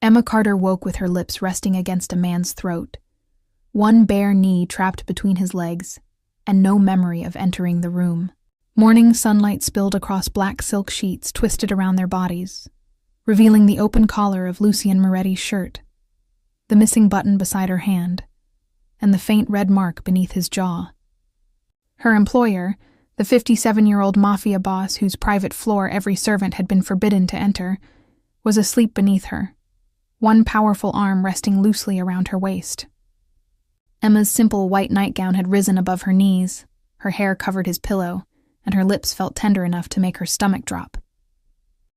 Emma Carter woke with her lips resting against a man's throat, one bare knee trapped between his legs, and no memory of entering the room. Morning sunlight spilled across black silk sheets twisted around their bodies, revealing the open collar of Lucien Moretti's shirt, the missing button beside her hand, and the faint red mark beneath his jaw. Her employer, the 57-year-old Mafia Boss whose private floor every servant had been forbidden to enter, was asleep beneath her, one powerful arm resting loosely around her waist. Emma's simple white nightgown had risen above her knees, her hair covered his pillow, and her lips felt tender enough to make her stomach drop.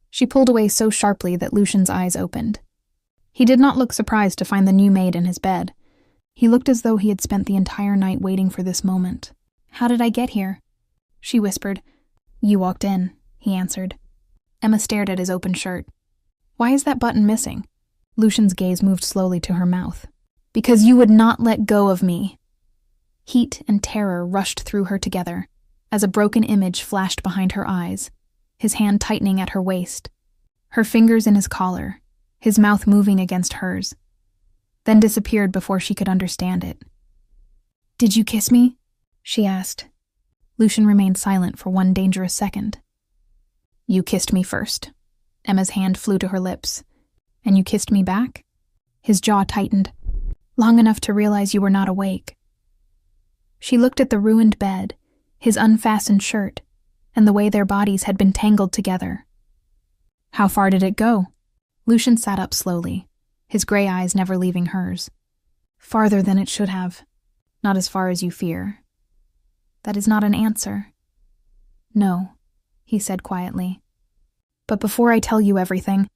She pulled away so sharply that Lucien's eyes opened. He did not look surprised to find the new maid in his bed. He looked as though he had spent the entire night waiting for this moment. "How did I get here?" she whispered. "You walked in," he answered. Emma stared at his open shirt. "Why is that button missing?" Lucien's gaze moved slowly to her mouth. "Because you would not let go of me." Heat and terror rushed through her together, as a broken image flashed behind her eyes, his hand tightening at her waist, her fingers in his collar, his mouth moving against hers, then disappeared before she could understand it. "Did you kiss me?" she asked. Lucien remained silent for one dangerous second. "You kissed me first." Emma's hand flew to her lips. "And you kissed me back?" His jaw tightened. "Long enough to realize you were not awake." She looked at the ruined bed, his unfastened shirt, and the way their bodies had been tangled together. "How far did it go?" Lucien sat up slowly, his gray eyes never leaving hers. "Farther than it should have. Not as far as you fear." "That is not an answer." "No," he said quietly. "But before I tell you everything,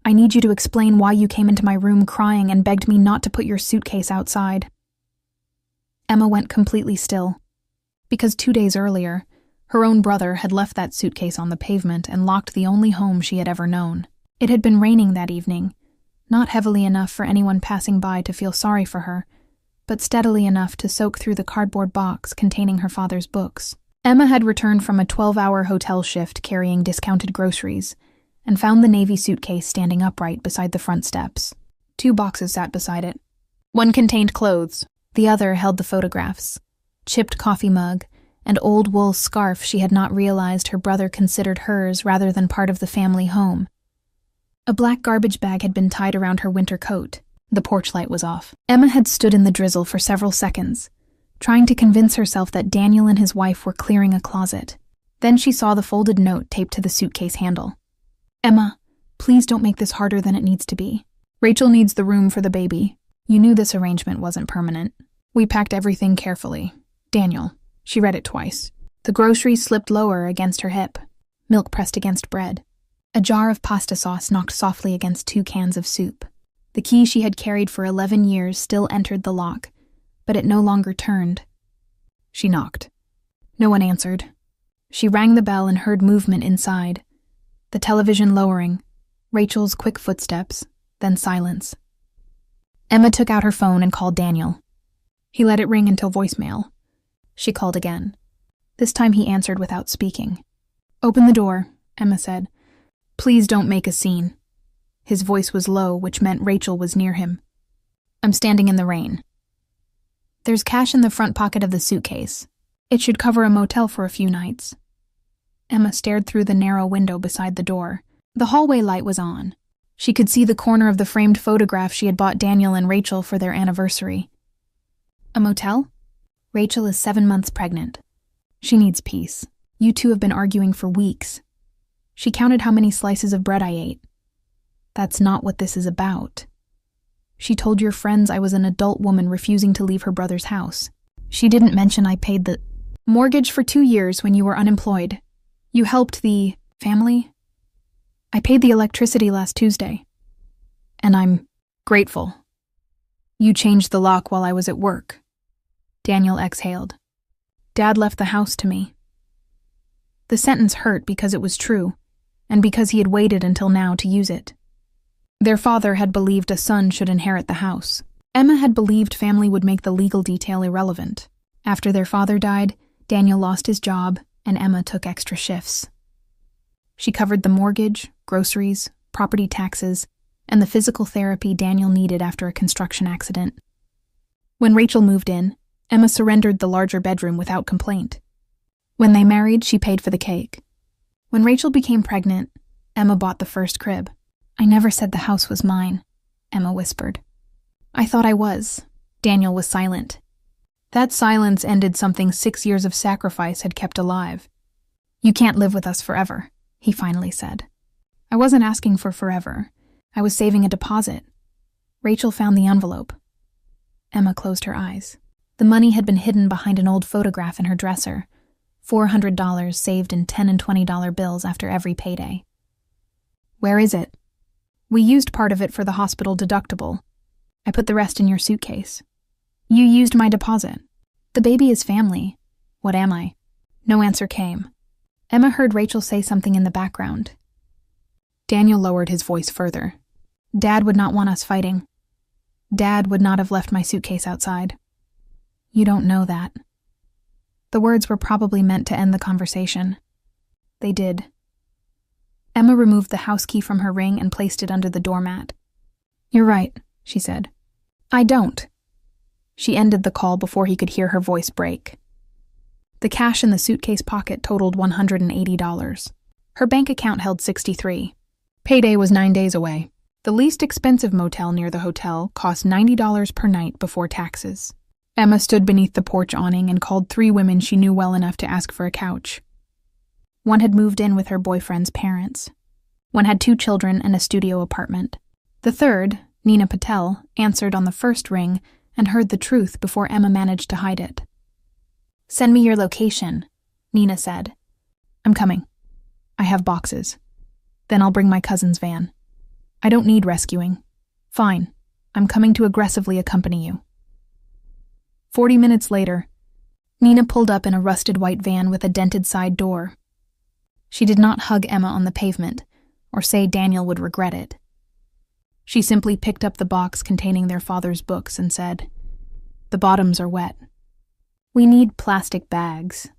I need you to explain why you came into my room crying and begged me not to put your suitcase outside." Emma went completely still, because 2 days earlier, her own brother had left that suitcase on the pavement and locked the only home she had ever known. It had been raining that evening, not heavily enough for anyone passing by to feel sorry for her, but steadily enough to soak through the cardboard box containing her father's books. Emma had returned from a 12-hour hotel shift carrying discounted groceries, and found the navy suitcase standing upright beside the front steps. 2 boxes sat beside it. One contained clothes, the other held the photographs, chipped coffee mug, and old wool scarf she had not realized her brother considered hers rather than part of the family home. A black garbage bag had been tied around her winter coat. The porch light was off. Emma had stood in the drizzle for several seconds, trying to convince herself that Daniel and his wife were clearing a closet. Then she saw the folded note taped to the suitcase handle. "Emma, please don't make this harder than it needs to be. Rachel needs the room for the baby. You knew this arrangement wasn't permanent. We packed everything carefully. Daniel." She read it twice. The groceries slipped lower against her hip. Milk pressed against bread. A jar of pasta sauce knocked softly against 2 cans of soup. The key she had carried for 11 years still entered the lock, but it no longer turned. She knocked. No one answered. She rang the bell and heard movement inside. The television lowering, Rachel's quick footsteps, then silence. Emma took out her phone and called Daniel. He let it ring until voicemail. She called again. This time he answered without speaking. "Open the door," Emma said. "Please don't make a scene." His voice was low, which meant Rachel was near him. "I'm standing in the rain." "There's cash in the front pocket of the suitcase. It should cover a motel for a few nights." Emma stared through the narrow window beside the door. The hallway light was on. She could see the corner of the framed photograph she had bought Daniel and Rachel for their anniversary. "A motel? Rachel is 7 months pregnant. She needs peace. You two have been arguing for weeks." She counted how many slices of bread I ate. "That's not what this is about. She told your friends I was an adult woman refusing to leave her brother's house. She didn't mention I paid the mortgage for 2 years when you were unemployed. You helped the family. I paid the electricity last Tuesday. And I'm grateful. You changed the lock while I was at work." Daniel exhaled. "Dad left the house to me." The sentence hurt because it was true, and because he had waited until now to use it. Their father had believed a son should inherit the house. Emma had believed family would make the legal detail irrelevant. After their father died, Daniel lost his job, and Emma took extra shifts. She covered the mortgage, groceries, property taxes, and the physical therapy Daniel needed after a construction accident. When Rachel moved in, Emma surrendered the larger bedroom without complaint. When they married, she paid for the cake. When Rachel became pregnant, Emma bought the first crib. "I never said the house was mine," Emma whispered. "I thought I was." Daniel was silent. That silence ended something 6 years of sacrifice had kept alive. "You can't live with us forever," he finally said. "I wasn't asking for forever. I was saving a deposit." Rachel found the envelope. Emma closed her eyes. The money had been hidden behind an old photograph in her dresser, $400 saved in $10 and $20 bills after every payday. "Where is it?" "We used part of it for the hospital deductible. I put the rest in your suitcase." "You used my deposit." "The baby is family. What am I?" No answer came. Emma heard Rachel say something in the background. Daniel lowered his voice further. "Dad would not want us fighting. Dad would not have left my suitcase outside." "You don't know that." The words were probably meant to end the conversation. They did. Emma removed the house key from her ring and placed it under the doormat. "You're right," she said. "I don't." She ended the call before he could hear her voice break. The cash in the suitcase pocket totaled $180. Her bank account held $63. Payday was 9 days away. The least expensive motel near the hotel cost $90 per night before taxes. Emma stood beneath the porch awning and called 3 women she knew well enough to ask for a couch. One had moved in with her boyfriend's parents. One had 2 children and a studio apartment. The third, Nina Patel, answered on the first ring and heard the truth before Emma managed to hide it. "Send me your location," Nina said. "I'm coming. I have boxes. Then I'll bring my cousin's van. I don't need rescuing. Fine. I'm coming to aggressively accompany you." 40 minutes later, Nina pulled up in a rusted white van with a dented side door. She did not hug Emma on the pavement or say Daniel would regret it. She simply picked up the box containing their father's books and said, "The bottoms are wet. We need plastic bags."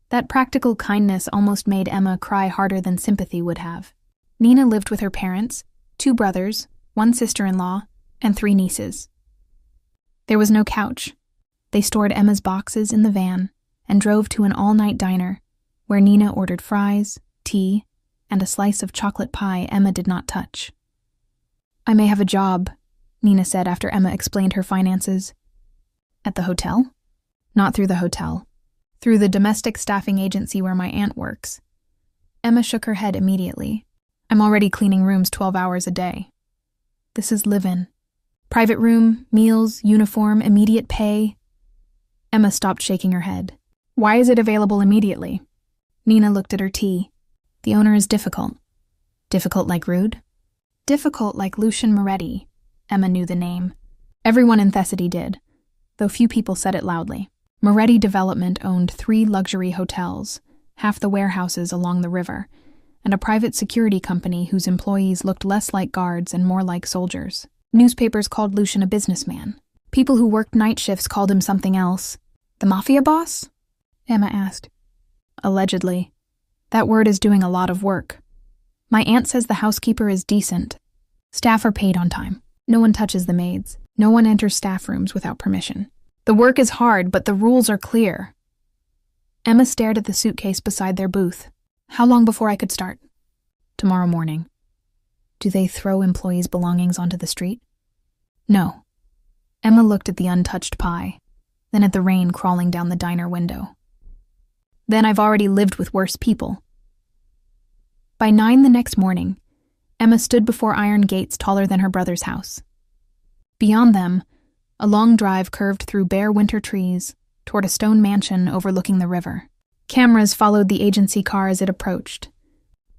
That practical kindness almost made Emma cry harder than sympathy would have. Nina lived with her parents, 2 brothers, 1 sister-in-law, and 3 nieces. There was no couch. They stored Emma's boxes in the van and drove to an all-night diner where Nina ordered fries, tea, and a slice of chocolate pie Emma did not touch. "I may have a job," Nina said after Emma explained her finances. "At the hotel?" "Not through the hotel. Through the domestic staffing agency where my aunt works." Emma shook her head immediately. "I'm already cleaning rooms 12 hours a day. This is live-in. Private room, meals, uniform, immediate pay." Emma stopped shaking her head. "Why is it available immediately?" Nina looked at her tea. "The owner is difficult." "Difficult like rude?" "Difficult like Lucian Moretti." Emma knew the name. Everyone in Thessaly did, though few people said it loudly. Moretti Development owned 3 luxury hotels, half the warehouses along the river, and a private security company whose employees looked less like guards and more like soldiers. Newspapers called Lucian a businessman. People who worked night shifts called him something else. "The Mafia Boss?" Emma asked. "Allegedly. That word is doing a lot of work. My aunt says the housekeeper is decent. Staff are paid on time. No one touches the maids. No one enters staff rooms without permission. The work is hard, but the rules are clear." Emma stared at the suitcase beside their booth. "How long before I could start?" "Tomorrow morning." "Do they throw employees' belongings onto the street?" "No." Emma looked at the untouched pie, then at the rain crawling down the diner window. "Then I've already lived with worse people." By 9 the next morning, Emma stood before iron gates taller than her brother's house. Beyond them, a long drive curved through bare winter trees toward a stone mansion overlooking the river. Cameras followed the agency car as it approached.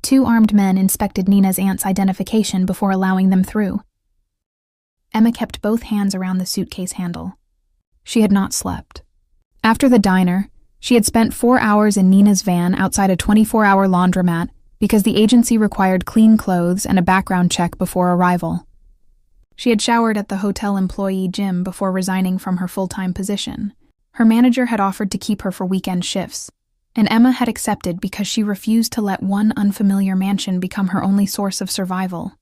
2 armed men inspected Nina's aunt's identification before allowing them through. Emma kept both hands around the suitcase handle. She had not slept. After the diner, she had spent 4 hours in Nina's van outside a 24-hour laundromat because the agency required clean clothes and a background check before arrival. She had showered at the hotel employee gym before resigning from her full-time position. Her manager had offered to keep her for weekend shifts, and Emma had accepted because she refused to let one unfamiliar mansion become her only source of survival.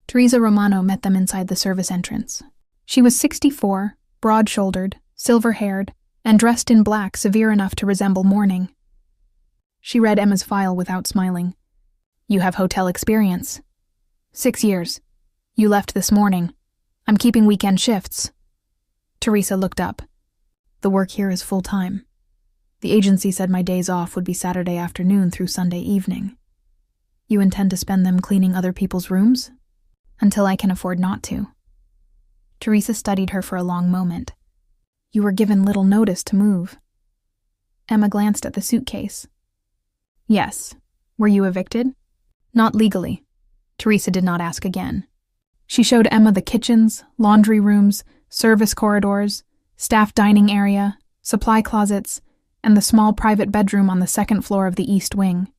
Teresa Romano met them inside the service entrance. She was 64, broad-shouldered, silver-haired, and dressed in black severe enough to resemble mourning. She read Emma's file without smiling. "You have hotel experience." "6 years. You left this morning. I'm keeping weekend shifts." Teresa looked up. "The work here is full-time. The agency said my days off would be Saturday afternoon through Sunday evening. You intend to spend them cleaning other people's rooms?" "Until I can afford not to." Teresa studied her for a long moment. "You were given little notice to move." Emma glanced at the suitcase. "Yes. Were you evicted?" "Not legally." Teresa did not ask again. She showed Emma the kitchens, laundry rooms, service corridors, staff dining area, supply closets, and the small private bedroom on the second floor of the east wing.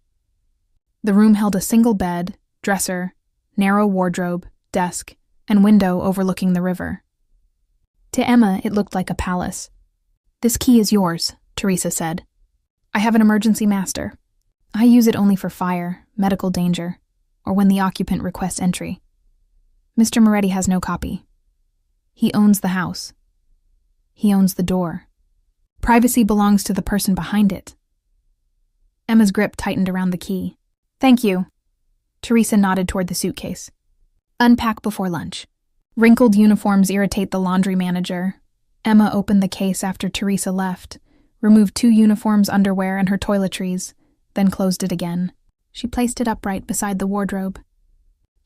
The room held a single bed, dresser, narrow wardrobe, desk, and window overlooking the river. To Emma, it looked like a palace. "This key is yours," Teresa said. "I have an emergency master. I use it only for fire, medical danger, or when the occupant requests entry. Mr. Moretti has no copy. He owns the house. He owns the door. Privacy belongs to the person behind it." Emma's grip tightened around the key. "Thank you." Teresa nodded toward the suitcase. "Unpack before lunch." Wrinkled uniforms irritate the laundry manager. Emma opened the case after Teresa left, removed 2 uniforms, underwear, and her toiletries, then closed it again. She placed it upright beside the wardrobe.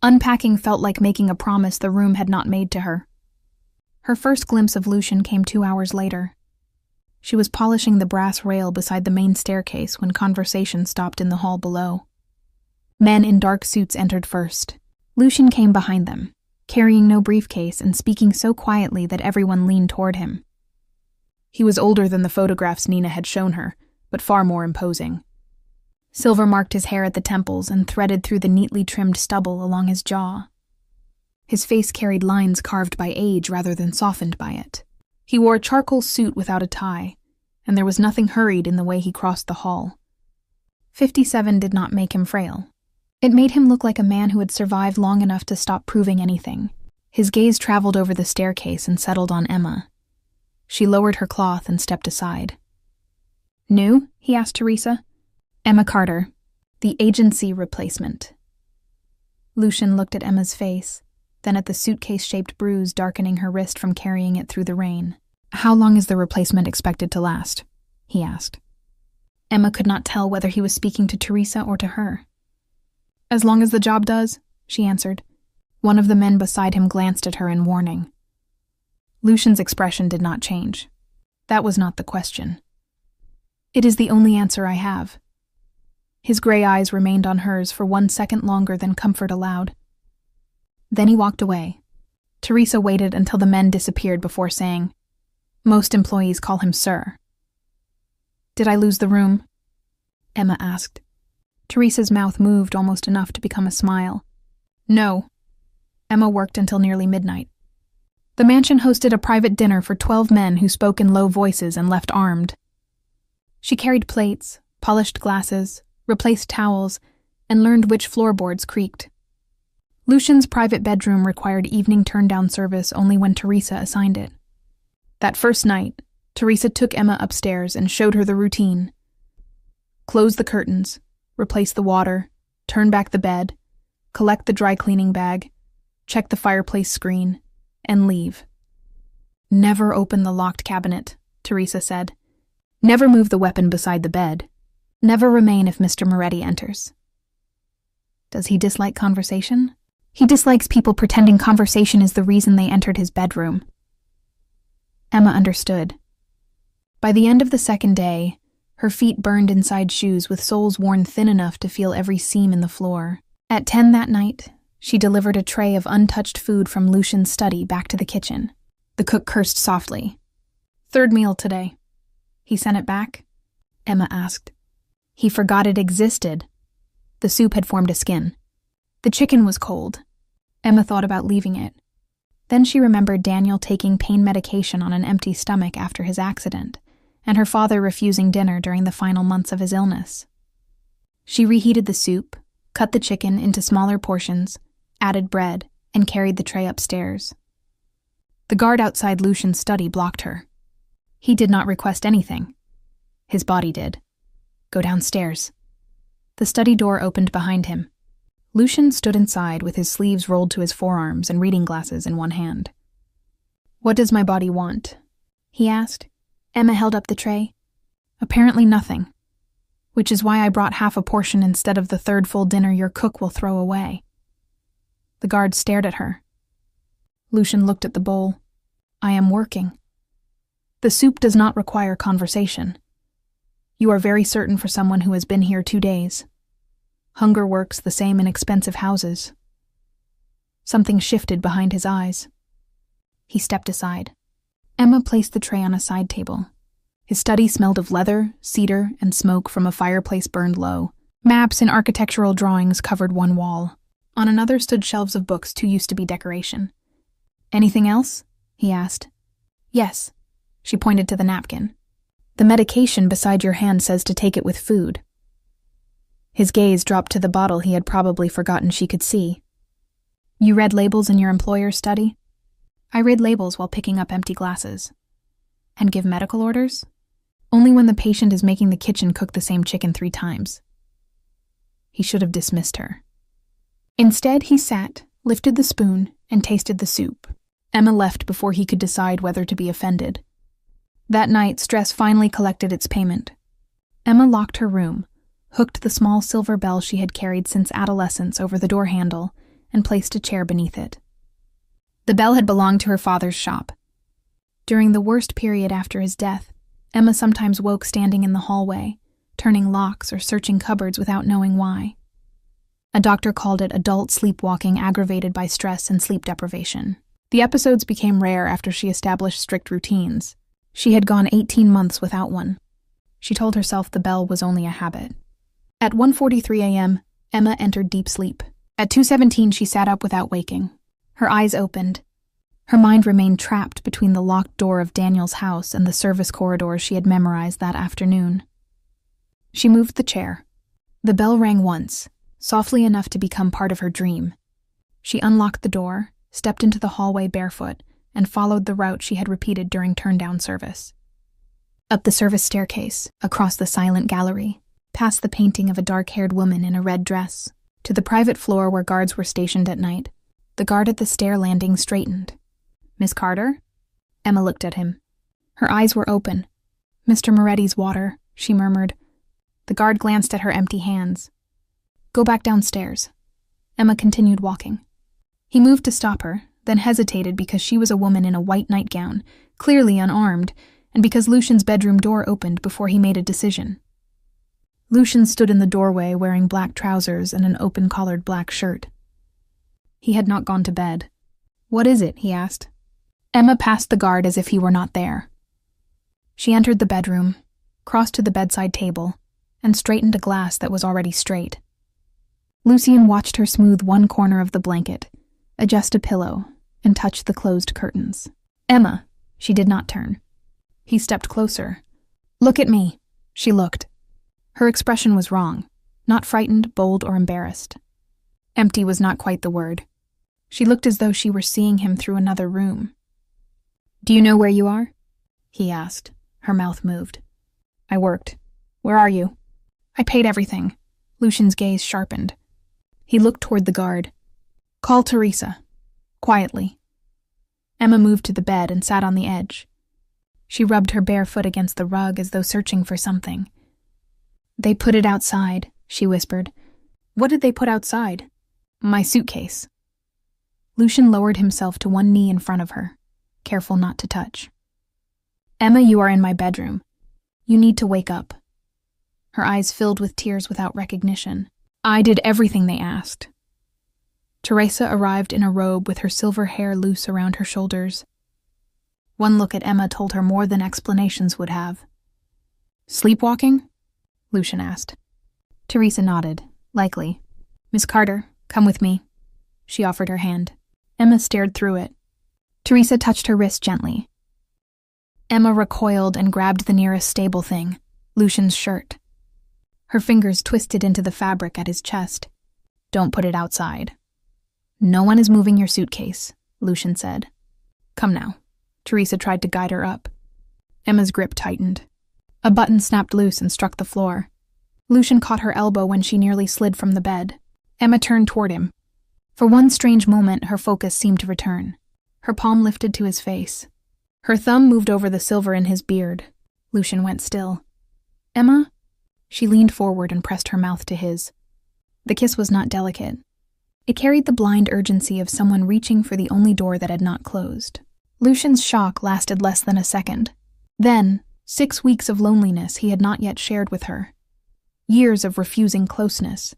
Unpacking felt like making a promise the room had not made to her. Her first glimpse of Lucian came 2 hours later. She was polishing the brass rail beside the main staircase when conversation stopped in the hall below. Men in dark suits entered first. Lucian came behind them, carrying no briefcase and speaking so quietly that everyone leaned toward him. He was older than the photographs Nina had shown her, but far more imposing. Silver marked his hair at the temples and threaded through the neatly trimmed stubble along his jaw. His face carried lines carved by age rather than softened by it. He wore a charcoal suit without a tie, and there was nothing hurried in the way he crossed the hall. 57 did not make him frail. It made him look like a man who had survived long enough to stop proving anything. His gaze traveled over the staircase and settled on Emma. She lowered her cloth and stepped aside. "New?" he asked Teresa. "Emma Carter, the agency replacement." Lucian looked at Emma's face, then at the suitcase-shaped bruise darkening her wrist from carrying it through the rain. "How long is the replacement expected to last?" he asked. Emma could not tell whether he was speaking to Teresa or to her. "As long as the job does," she answered. One of the men beside him glanced at her in warning. Lucian's expression did not change. That was not the question. "It is the only answer I have." His gray eyes remained on hers for 1 second longer than comfort allowed. Then he walked away. Teresa waited until the men disappeared before saying, "Most employees call him Sir." "Did I lose the room?" Emma asked. Teresa's mouth moved almost enough to become a smile. "No." Emma worked until nearly midnight. The mansion hosted a private dinner for 12 men who spoke in low voices and left armed. She carried plates, polished glasses, replaced towels, and learned which floorboards creaked. Lucian's private bedroom required evening turn-down service only when Teresa assigned it. That first night, Teresa took Emma upstairs and showed her the routine. Close the curtains, replace the water, turn back the bed, collect the dry cleaning bag, check the fireplace screen, and leave. "Never open the locked cabinet," Teresa said. "Never move the weapon beside the bed. Never remain if Mr. Moretti enters." Does he dislike conversation? He dislikes people pretending conversation is the reason they entered his bedroom. Emma understood. By the end of the second day, her feet burned inside shoes with soles worn thin enough to feel every seam in the floor. At 10 that night, she delivered a tray of untouched food from Lucian's study back to the kitchen. The cook cursed softly. "Third meal today." "He sent it back?" Emma asked. "He forgot it existed." The soup had formed a skin. The chicken was cold. Emma thought about leaving it. Then she remembered Daniel taking pain medication on an empty stomach after his accident, and her father refusing dinner during the final months of his illness. She reheated the soup, cut the chicken into smaller portions, added bread, and carried the tray upstairs. The guard outside Lucian's study blocked her. He did not request anything. His body did. Go downstairs. The study door opened behind him. Lucian stood inside with his sleeves rolled to his forearms and reading glasses in one hand. What does my body want? He asked. Emma held up the tray. Apparently nothing, which is why I brought half a portion instead of the third full dinner your cook will throw away. The guard stared at her. Lucian looked at the bowl. I am working. The soup does not require conversation. You are very certain for someone who has been here 2 days. Hunger works the same in expensive houses. Something shifted behind his eyes. He stepped aside. Emma placed the tray on a side table. His study smelled of leather, cedar, and smoke from a fireplace burned low. Maps and architectural drawings covered one wall. On another stood shelves of books too used to be decoration. Anything else? He asked. Yes. She pointed to the napkin. The medication beside your hand says to take it with food. His gaze dropped to the bottle he had probably forgotten she could see. You read labels in your employer's study? I read labels while picking up empty glasses. And give medical orders? Only when the patient is making the kitchen cook the same chicken 3 times. He should have dismissed her. Instead, he sat, lifted the spoon, and tasted the soup. Emma left before he could decide whether to be offended. That night, stress finally collected its payment. Emma locked her room, hooked the small silver bell she had carried since adolescence over the door handle, and placed a chair beneath it. The bell had belonged to her father's shop. During the worst period after his death, Emma sometimes woke standing in the hallway, turning locks or searching cupboards without knowing why. A doctor called it adult sleepwalking aggravated by stress and sleep deprivation. The episodes became rare after she established strict routines. She had gone 18 months without one. She told herself the bell was only a habit. At 1:43 a.m., Emma entered deep sleep. At 2:17, she sat up without waking. Her eyes opened. Her mind remained trapped between the locked door of Daniel's house and the service corridor she had memorized that afternoon. She moved the chair. The bell rang once, softly enough to become part of her dream. She unlocked the door, stepped into the hallway barefoot, and followed the route she had repeated during turn-down service. Up the service staircase, across the silent gallery, past the painting of a dark-haired woman in a red dress, to the private floor where guards were stationed at night. The guard at the stair landing straightened. Miss Carter? Emma looked at him. Her eyes were open. Mr. Moretti's water, she murmured. The guard glanced at her empty hands. Go back downstairs. Emma continued walking. He moved to stop her, then hesitated because she was a woman in a white nightgown, clearly unarmed, and because Lucian's bedroom door opened before he made a decision. Lucian stood in the doorway wearing black trousers and an open-collared black shirt. He had not gone to bed. What is it? He asked. Emma passed the guard as if he were not there. She entered the bedroom, crossed to the bedside table, and straightened a glass that was already straight. Lucian watched her smooth one corner of the blanket, adjust a pillow, and touch the closed curtains. Emma, she did not turn. He stepped closer. Look at me. She looked. Her expression was wrong, not frightened, bold, or embarrassed. Empty was not quite the word. She looked as though she were seeing him through another room. Do you know where you are? He asked. Her mouth moved. I worked. Where are you? I paid everything. Lucian's gaze sharpened. He looked toward the guard. Call Teresa. Quietly. Emma moved to the bed and sat on the edge. She rubbed her bare foot against the rug as though searching for something. They put it outside, she whispered. What did they put outside? My suitcase. Lucian lowered himself to one knee in front of her, careful not to touch. Emma, you are in my bedroom. You need to wake up. Her eyes filled with tears without recognition. I did everything they asked. Teresa arrived in a robe with her silver hair loose around her shoulders. One look at Emma told her more than explanations would have. Sleepwalking? Lucian asked. Teresa nodded, likely. Miss Carter, come with me. She offered her hand. Emma stared through it. Teresa touched her wrist gently. Emma recoiled and grabbed the nearest stable thing, Lucian's shirt. Her fingers twisted into the fabric at his chest. Don't put it outside. No one is moving your suitcase, Lucian said. Come now. Teresa tried to guide her up. Emma's grip tightened. A button snapped loose and struck the floor. Lucian caught her elbow when she nearly slid from the bed. Emma turned toward him. For one strange moment, her focus seemed to return. Her palm lifted to his face. Her thumb moved over the silver in his beard. Lucian went still. Emma? She leaned forward and pressed her mouth to his. The kiss was not delicate. It carried the blind urgency of someone reaching for the only door that had not closed. Lucian's shock lasted less than a second. Then, 6 weeks of loneliness he had not yet shared with her. Years of refusing closeness,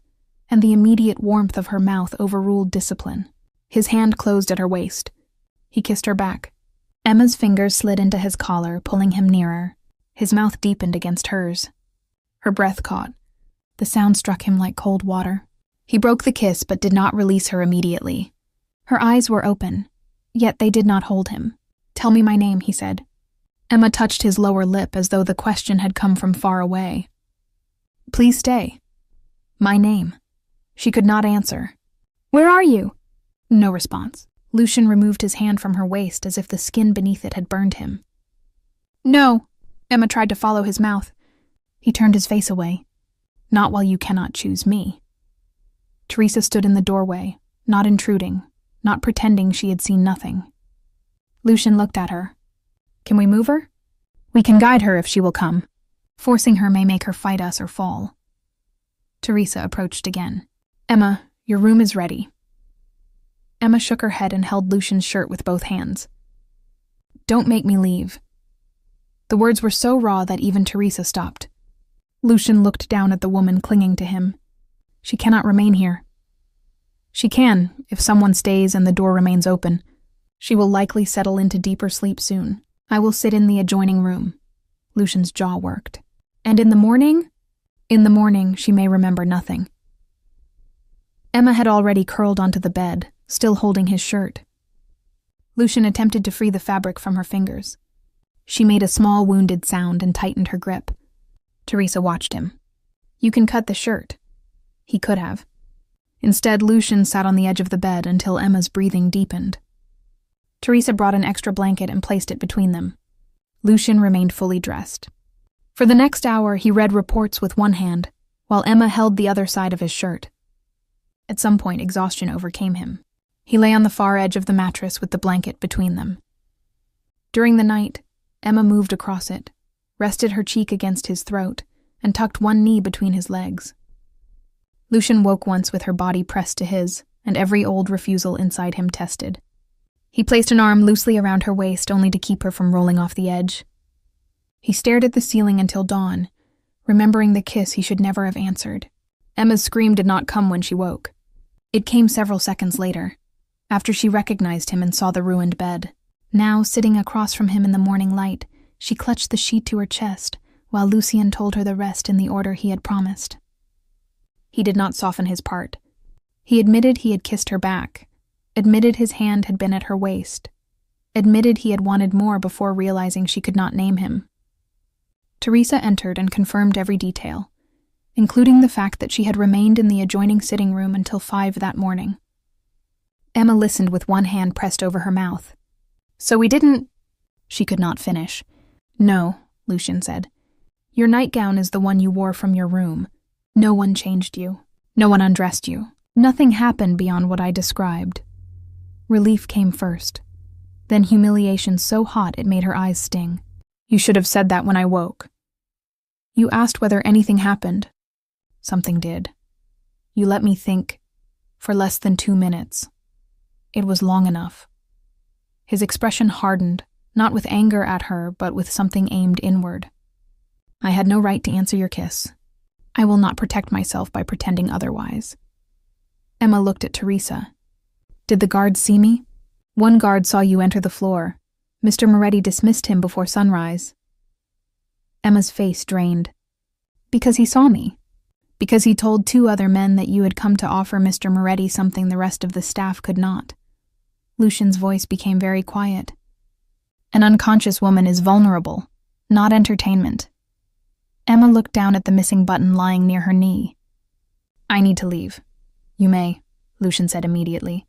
and the immediate warmth of her mouth overruled discipline. His hand closed at her waist. He kissed her back. Emma's fingers slid into his collar, pulling him nearer. His mouth deepened against hers. Her breath caught. The sound struck him like cold water. He broke the kiss but did not release her immediately. Her eyes were open, yet they did not hold him. Tell me my name, he said. Emma touched his lower lip as though the question had come from far away. Please stay. My name. She could not answer. Where are you? No response. Lucian removed his hand from her waist as if the skin beneath it had burned him. No. Emma tried to follow his mouth. He turned his face away. Not while you cannot choose me. Teresa stood in the doorway, not intruding, not pretending she had seen nothing. Lucian looked at her. Can we move her? We can guide her if she will come. Forcing her may make her fight us or fall. Teresa approached again. Emma, your room is ready. Emma shook her head and held Lucian's shirt with both hands. Don't make me leave. The words were so raw that even Teresa stopped. Lucian looked down at the woman clinging to him. She cannot remain here. She can, if someone stays and the door remains open. She will likely settle into deeper sleep soon. I will sit in the adjoining room. Lucian's jaw worked. And in the morning? In the morning, she may remember nothing. Emma had already curled onto the bed, still holding his shirt. Lucian attempted to free the fabric from her fingers. She made a small wounded sound and tightened her grip. Teresa watched him. You can cut the shirt. He could have. Instead, Lucian sat on the edge of the bed until Emma's breathing deepened. Teresa brought an extra blanket and placed it between them. Lucian remained fully dressed. For the next hour, he read reports with one hand, while Emma held the other side of his shirt. At some point, exhaustion overcame him. He lay on the far edge of the mattress with the blanket between them. During the night, Emma moved across it, rested her cheek against his throat, and tucked one knee between his legs. Lucian woke once with her body pressed to his, and every old refusal inside him tested. He placed an arm loosely around her waist only to keep her from rolling off the edge. He stared at the ceiling until dawn, remembering the kiss he should never have answered. Emma's scream did not come when she woke. It came several seconds later, after she recognized him and saw the ruined bed. Now, sitting across from him in the morning light, she clutched the sheet to her chest, while Lucian told her the rest in the order he had promised. He did not soften his part. He admitted he had kissed her back, admitted his hand had been at her waist, admitted he had wanted more before realizing she could not name him. Teresa entered and confirmed every detail, including the fact that she had remained in the adjoining sitting room until 5 that morning. Emma listened with one hand pressed over her mouth. So we didn't... She could not finish. No, Lucian said. Your nightgown is the one you wore from your room. No one changed you. No one undressed you. Nothing happened beyond what I described. Relief came first. Then humiliation so hot it made her eyes sting. You should have said that when I woke. You asked whether anything happened. Something did. You let me think for less than 2 minutes. It was long enough. His expression hardened, not with anger at her, but with something aimed inward. I had no right to answer your kiss. I will not protect myself by pretending otherwise. Emma looked at Teresa. Did the guards see me? One guard saw you enter the floor. Mr. Moretti dismissed him before sunrise. Emma's face drained. Because he saw me. Because he told 2 other men that you had come to offer Mr. Moretti something the rest of the staff could not. Lucian's voice became very quiet. An unconscious woman is vulnerable, not entertainment. Emma looked down at the missing button lying near her knee. I need to leave. You may, Lucian said immediately.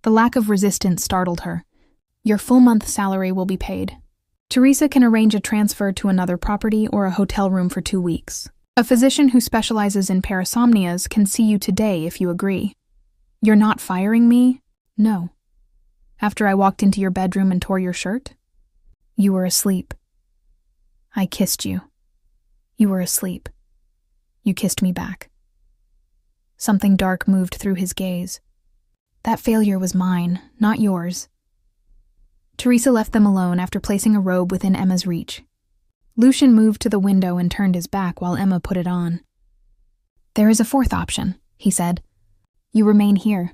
The lack of resistance startled her. Your full month salary will be paid. Teresa can arrange a transfer to another property or a hotel room for 2 weeks. A physician who specializes in parasomnias can see you today if you agree. You're not firing me? No. After I walked into your bedroom and tore your shirt? You were asleep. I kissed you. You were asleep. You kissed me back. Something dark moved through his gaze. That failure was mine, not yours. Teresa left them alone after placing a robe within Emma's reach. Lucian moved to the window and turned his back while Emma put it on. There is a fourth option, he said. You remain here.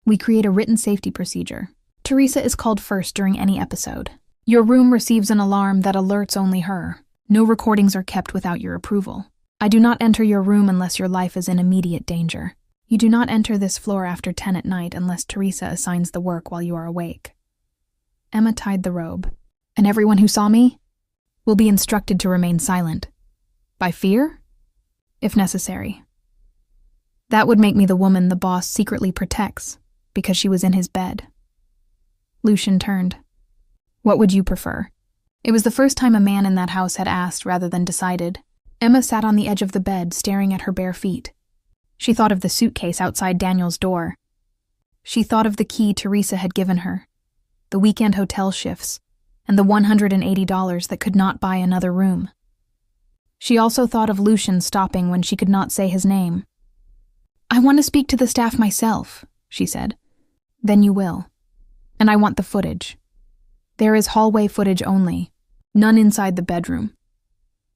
We create a written safety procedure. Teresa is called first during any episode. Your room receives an alarm that alerts only her. No recordings are kept without your approval. I do not enter your room unless your life is in immediate danger. You do not enter this floor after 10 at night unless Teresa assigns the work while you are awake. Emma tied the robe. And everyone who saw me will be instructed to remain silent. By fear? If necessary. That would make me the woman the boss secretly protects, because she was in his bed. Lucian turned. What would you prefer? It was the first time a man in that house had asked rather than decided. Emma sat on the edge of the bed, staring at her bare feet. She thought of the suitcase outside Daniel's door. She thought of the key Teresa had given her, the weekend hotel shifts, and the $180 that could not buy another room. She also thought of Lucian stopping when she could not say his name. I want to speak to the staff myself, she said. Then you will. And I want the footage. There is hallway footage only, none inside the bedroom.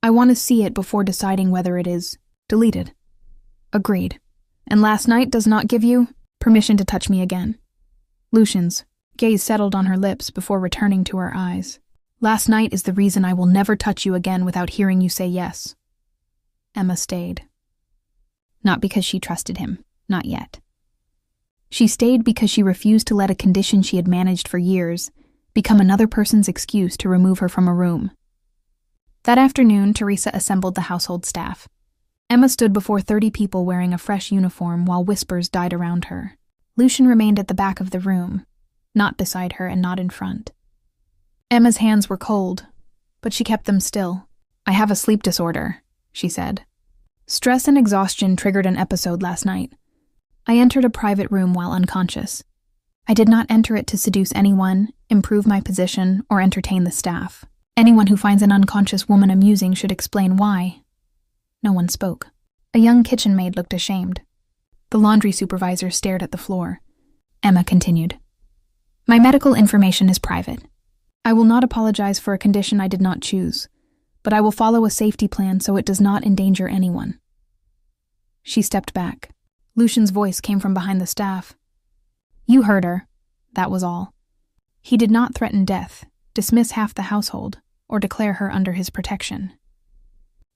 I want to see it before deciding whether it is deleted. Agreed. And last night does not give you permission to touch me again. Lucian's gaze settled on her lips before returning to her eyes. Last night is the reason I will never touch you again without hearing you say yes. Emma stayed. Not because she trusted him, not yet. She stayed because she refused to let a condition she had managed for years become another person's excuse to remove her from a room. That afternoon, Teresa assembled the household staff. Emma stood before 30 people wearing a fresh uniform while whispers died around her. Lucian remained at the back of the room, not beside her and not in front. Emma's hands were cold, but she kept them still. I have a sleep disorder, she said. Stress and exhaustion triggered an episode last night. I entered a private room while unconscious. I did not enter it to seduce anyone, improve my position, or entertain the staff. Anyone who finds an unconscious woman amusing should explain why. No one spoke. A young kitchen maid looked ashamed. The laundry supervisor stared at the floor. Emma continued. My medical information is private. I will not apologize for a condition I did not choose, but I will follow a safety plan so it does not endanger anyone. She stepped back. Lucian's voice came from behind the staff. You heard her. That was all. He did not threaten death, dismiss half the household, or declare her under his protection.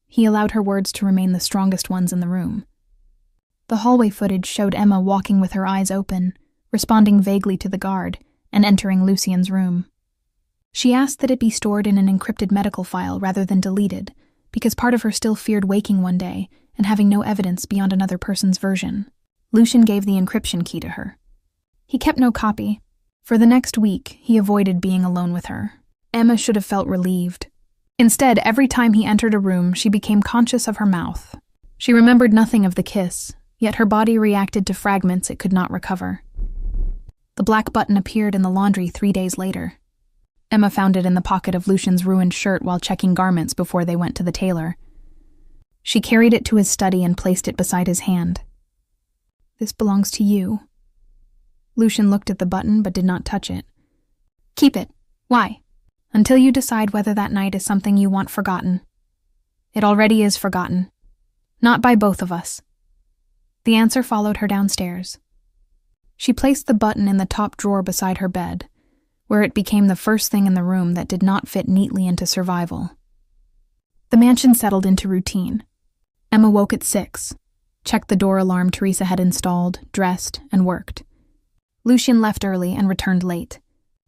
He allowed her words to remain the strongest ones in the room. The hallway footage showed Emma walking with her eyes open, responding vaguely to the guard, and entering Lucian's room. She asked that it be stored in an encrypted medical file rather than deleted, because part of her still feared waking one day and having no evidence beyond another person's version. Lucian gave the encryption key to her. He kept no copy. For the next week, he avoided being alone with her. Emma should have felt relieved. Instead, every time he entered a room, she became conscious of her mouth. She remembered nothing of the kiss, yet her body reacted to fragments it could not recover. The black button appeared in the laundry 3 days later. Emma found it in the pocket of Lucian's ruined shirt while checking garments before they went to the tailor. She carried it to his study and placed it beside his hand. This belongs to you. Lucian looked at the button but did not touch it. Keep it. Why? Until you decide whether that night is something you want forgotten. It already is forgotten. Not by both of us. The answer followed her downstairs. She placed the button in the top drawer beside her bed, where it became the first thing in the room that did not fit neatly into survival. The mansion settled into routine. Emma woke at 6, checked the door alarm Teresa had installed, dressed, and worked. Lucian left early and returned late.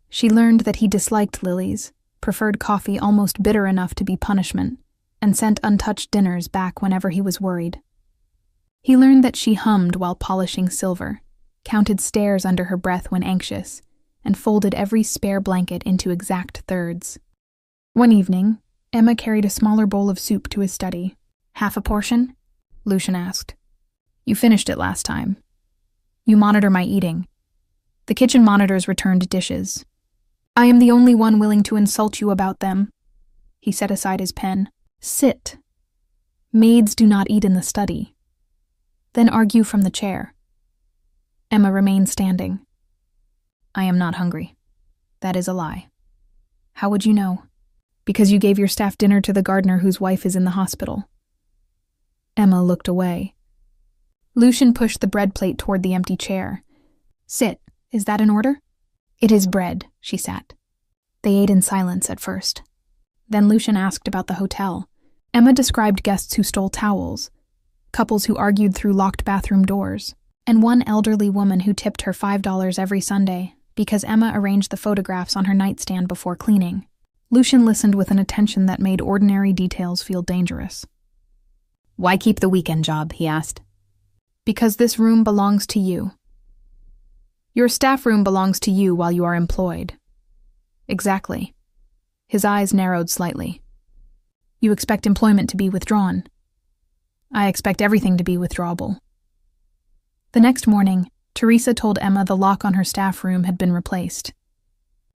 She learned that he disliked lilies, preferred coffee almost bitter enough to be punishment, and sent untouched dinners back whenever he was worried. He learned that she hummed while polishing silver. counted stairs under her breath when anxious, and folded every spare blanket into exact thirds. One evening, Emma carried a smaller bowl of soup to his study. "Half a portion?" Lucian asked. "You finished it last time. You monitor my eating." The kitchen monitors returned dishes. "I am the only one willing to insult you about them." He set aside his pen. "Sit. Maids do not eat in the study." "Then argue from the chair." Emma remained standing. "I am not hungry. That is a lie." "How would you know?" "Because you gave your staff dinner to the gardener whose wife is in the hospital." Emma looked away. Lucian pushed the bread plate toward the empty chair. "Sit. Is that in order?" "It is bread," she sat. They ate in silence at first. Then Lucian asked about the hotel. Emma described guests who stole towels, couples who argued through locked bathroom doors, and one elderly woman who tipped her $5 every Sunday because Emma arranged the photographs on her nightstand before cleaning. Lucian listened with an attention that made ordinary details feel dangerous. "Why keep the weekend job?" he asked. "Because this room belongs to you. Your staff room belongs to you while you are employed." "Exactly." His eyes narrowed slightly. "You expect employment to be withdrawn." "I expect everything to be withdrawable." The next morning, Teresa told Emma the lock on her staff room had been replaced.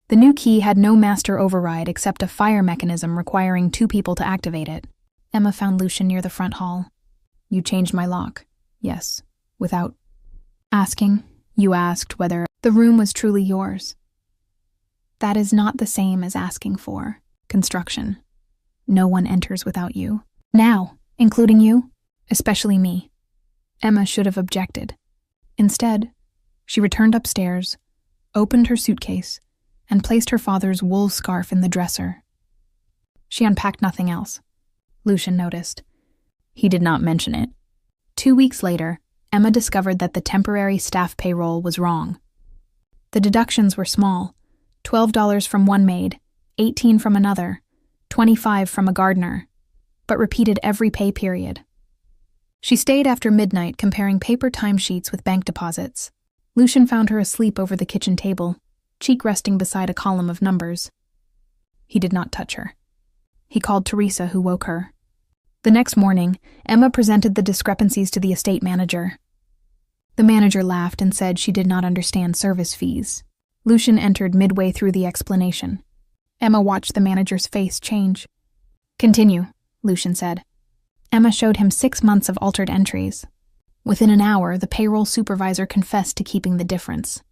The new key had no master override except a fire mechanism requiring 2 people to activate it. Emma found Lucian near the front hall. "You changed my lock." "Yes." "Without asking?" "You asked whether the room was truly yours." "That is not the same as asking for construction. No one enters without you. Now, including you, especially me." Emma should have objected. Instead, she returned upstairs, opened her suitcase, and placed her father's wool scarf in the dresser. She unpacked nothing else. Lucian noticed. He did not mention it. 2 weeks later, Emma discovered that the temporary staff payroll was wrong. The deductions were small: $12 from one maid, $18 from another, $25 from a gardener, but repeated every pay period. She stayed after midnight comparing paper timesheets with bank deposits. Lucian found her asleep over the kitchen table, cheek resting beside a column of numbers. He did not touch her. He called Teresa, who woke her. The next morning, Emma presented the discrepancies to the estate manager. The manager laughed and said she did not understand service fees. Lucian entered midway through the explanation. Emma watched the manager's face change. "Continue," Lucian said. Emma showed him 6 months of altered entries. Within an hour, the payroll supervisor confessed to keeping the difference.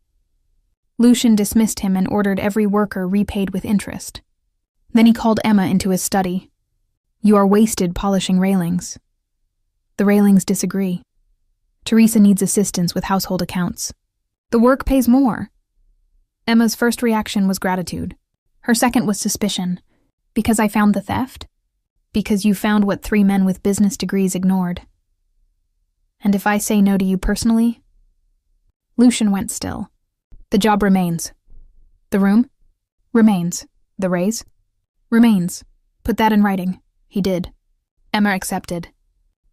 Lucian dismissed him and ordered every worker repaid with interest. Then he called Emma into his study. "You are wasted polishing railings." "The railings disagree. Teresa needs assistance with household accounts. The work pays more." Emma's first reaction was gratitude. Her second was suspicion. "Because I found the theft?" "Because you found what 3 men with business degrees ignored." "And if I say no to you personally?" Lucian went still. "The job remains." "The room?" "Remains." "The raise?" "Remains. Put that in writing." He did. Emma accepted.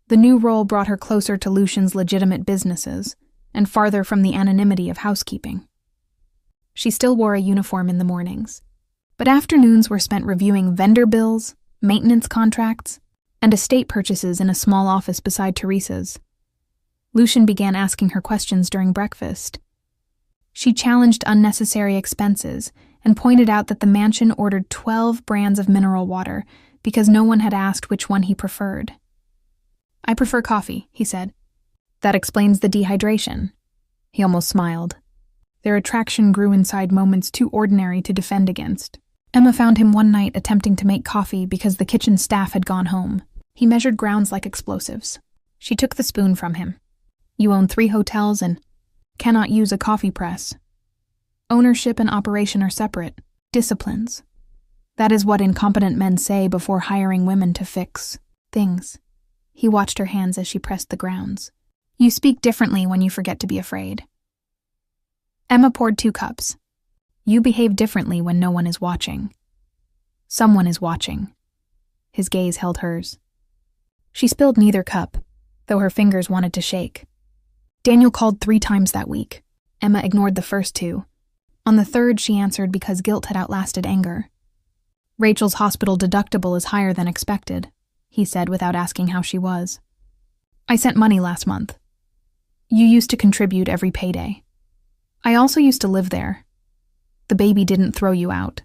The new role brought her closer to Lucian's legitimate businesses and farther from the anonymity of housekeeping. She still wore a uniform in the mornings, but afternoons were spent reviewing vendor bills, maintenance contracts, and estate purchases in a small office beside Teresa's. Lucian began asking her questions during breakfast. She challenged unnecessary expenses and pointed out that the mansion ordered 12 brands of mineral water because no one had asked which one he preferred. "I prefer coffee," he said. "That explains the dehydration." He almost smiled. Their attraction grew inside moments too ordinary to defend against. Emma found him one night attempting to make coffee because the kitchen staff had gone home. He measured grounds like explosives. She took the spoon from him. "You own 3 hotels and cannot use a coffee press. Ownership and operation are separate. Disciplines. That is what incompetent men say before hiring women to fix things." He watched her hands as she pressed the grounds. "You speak differently when you forget to be afraid." Emma poured 2 cups. "You behave differently when no one is watching." "Someone is watching." His gaze held hers. She spilled neither cup, though her fingers wanted to shake. "Daniel called 3 times that week. Emma ignored the first two. On the third, she answered because guilt had outlasted anger. Rachel's hospital deductible is higher than expected, he said without asking how she was. I sent money last month. You used to contribute every payday. I also used to live there. The baby didn't throw you out.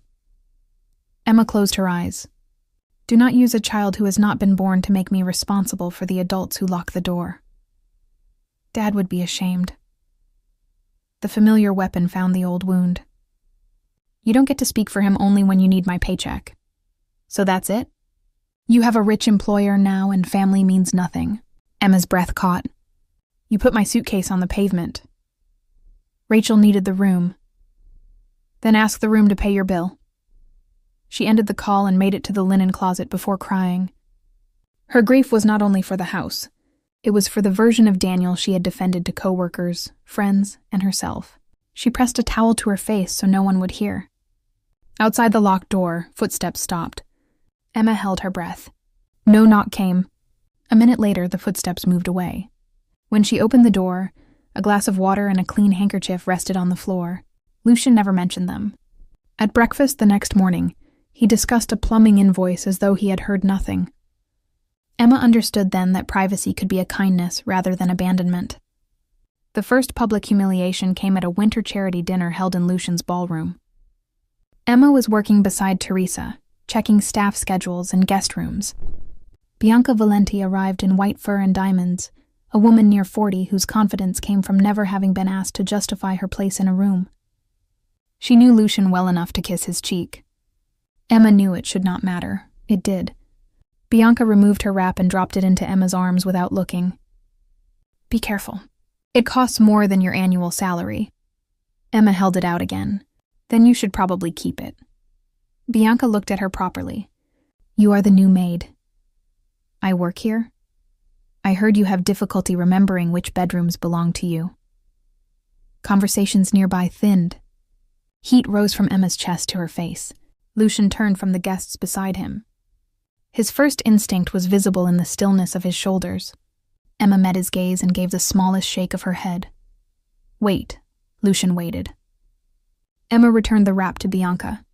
Emma closed her eyes. Do not use a child who has not been born to make me responsible for the adults who lock the door. Dad would be ashamed. The familiar weapon found the old wound. You don't get to speak for him only when you need my paycheck. So that's it? You have a rich employer now and family means nothing. Emma's breath caught. You put my suitcase on the pavement. Rachel needed the room. Then ask the room to pay your bill. She ended the call and made it to the linen closet before crying. Her grief was not only for the house. It was for the version of Daniel she had defended to coworkers, friends, and herself. She pressed a towel to her face so no one would hear. Outside the locked door, footsteps stopped. Emma held her breath. No knock came. A minute later, the footsteps moved away. When she opened the door, a glass of water and a clean handkerchief rested on the floor. Lucian never mentioned them. At breakfast the next morning, he discussed a plumbing invoice as though he had heard nothing. Emma understood then that privacy could be a kindness rather than abandonment. The first public humiliation came at a winter charity dinner held in Lucian's ballroom. Emma was working beside Teresa, checking staff schedules and guest rooms. Bianca Valenti arrived in white fur and diamonds, a woman near 40 whose confidence came from never having been asked to justify her place in a room. She knew Lucian well enough to kiss his cheek. Emma knew it should not matter. It did. Bianca removed her wrap and dropped it into Emma's arms without looking. Be careful. It costs more than your annual salary. Emma held it out again. Then you should probably keep it. Bianca looked at her properly. You are the new maid. I work here? I heard you have difficulty remembering which bedrooms belong to you. Conversations nearby thinned. Heat rose from Emma's chest to her face. Lucian turned from the guests beside him. His first instinct was visible in the stillness of his shoulders. Emma met his gaze and gave the smallest shake of her head. Wait. Lucian waited. Emma returned the wrap to Bianca.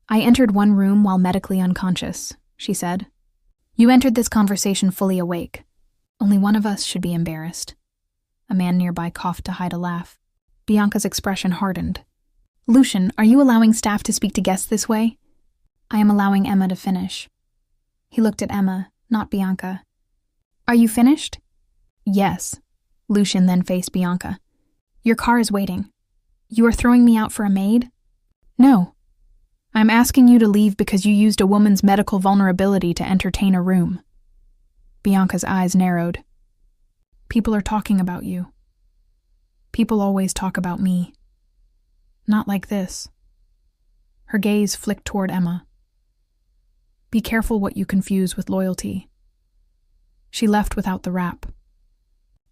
I entered one room while medically unconscious, she said. You entered this conversation fully awake. Only one of us should be embarrassed. A man nearby coughed to hide a laugh. Bianca's expression hardened. Lucian, are you allowing staff to speak to guests this way? I am allowing Emma to finish. He looked at Emma, not Bianca. Are you finished? Yes. Lucian then faced Bianca. Your car is waiting. You are throwing me out for a maid? No. I'm asking you to leave because you used a woman's medical vulnerability to entertain a room. Bianca's eyes narrowed. People are talking about you. People always talk about me. Not like this. Her gaze flicked toward Emma. Be careful what you confuse with loyalty. She left without the wrap.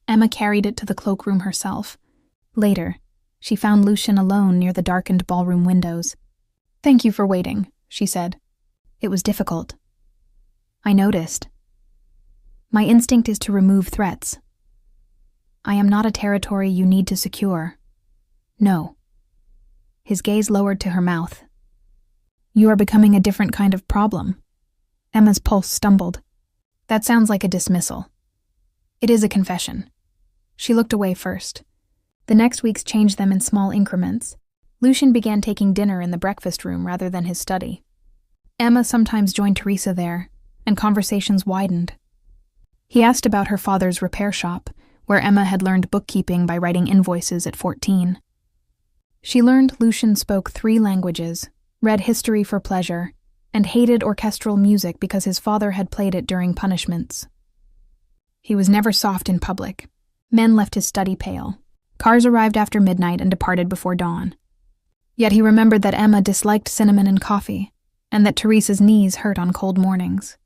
Emma carried it to the cloakroom herself. Later, she found Lucian alone near the darkened ballroom windows. Thank you for waiting, she said. It was difficult. I noticed. My instinct is to remove threats. I am not a territory you need to secure. No. His gaze lowered to her mouth. You are becoming a different kind of problem. Emma's pulse stumbled. That sounds like a dismissal. It is a confession. She looked away first. The next weeks changed them in small increments. Lucian began taking dinner in the breakfast room rather than his study. Emma sometimes joined Teresa there, and conversations widened. He asked about her father's repair shop, where Emma had learned bookkeeping by writing invoices at 14. She learned Lucian spoke 3 languages, read history for pleasure, and hated orchestral music because his father had played it during punishments. He was never soft in public. Men left his study pale. Cars arrived after midnight and departed before dawn. Yet he remembered that Emma disliked cinnamon and coffee, and that Teresa's knees hurt on cold mornings.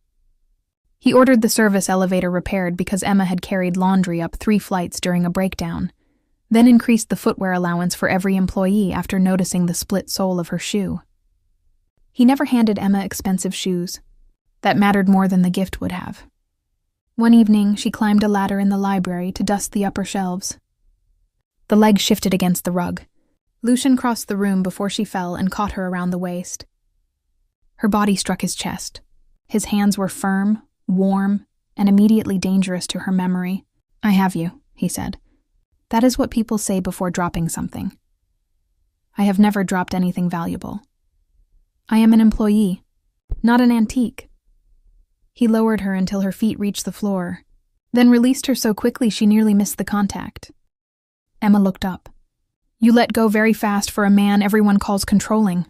He ordered the service elevator repaired because Emma had carried laundry up 3 flights during a breakdown, then increased the footwear allowance for every employee after noticing the split sole of her shoe. He never handed Emma expensive shoes. That mattered more than the gift would have. One evening, she climbed a ladder in the library to dust the upper shelves. The leg shifted against the rug. Lucian crossed the room before she fell and caught her around the waist. Her body struck his chest. His hands were firm, warm, and immediately dangerous to her memory. "I have you," he said. "That is what people say before dropping something. I have never dropped anything valuable. I am an employee, not an antique." He lowered her until her feet reached the floor, then released her so quickly she nearly missed the contact. Emma looked up. "You let go very fast for a man everyone calls controlling.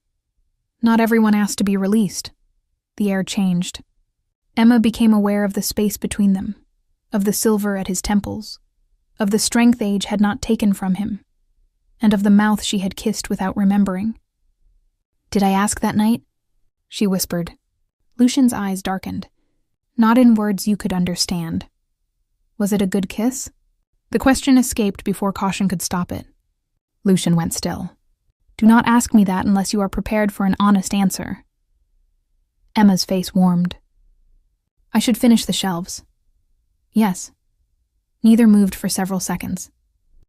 Not everyone asked to be released." The air changed. Emma became aware of the space between them, of the silver at his temples, of the strength age had not taken from him, and of the mouth she had kissed without remembering. "Did I ask that night?" she whispered. Lucian's eyes darkened. "Not in words you could understand." "Was it a good kiss?" The question escaped before caution could stop it. Lucian went still. "Do not ask me that unless you are prepared for an honest answer." Emma's face warmed. "I should finish the shelves." "Yes." Neither moved for several seconds.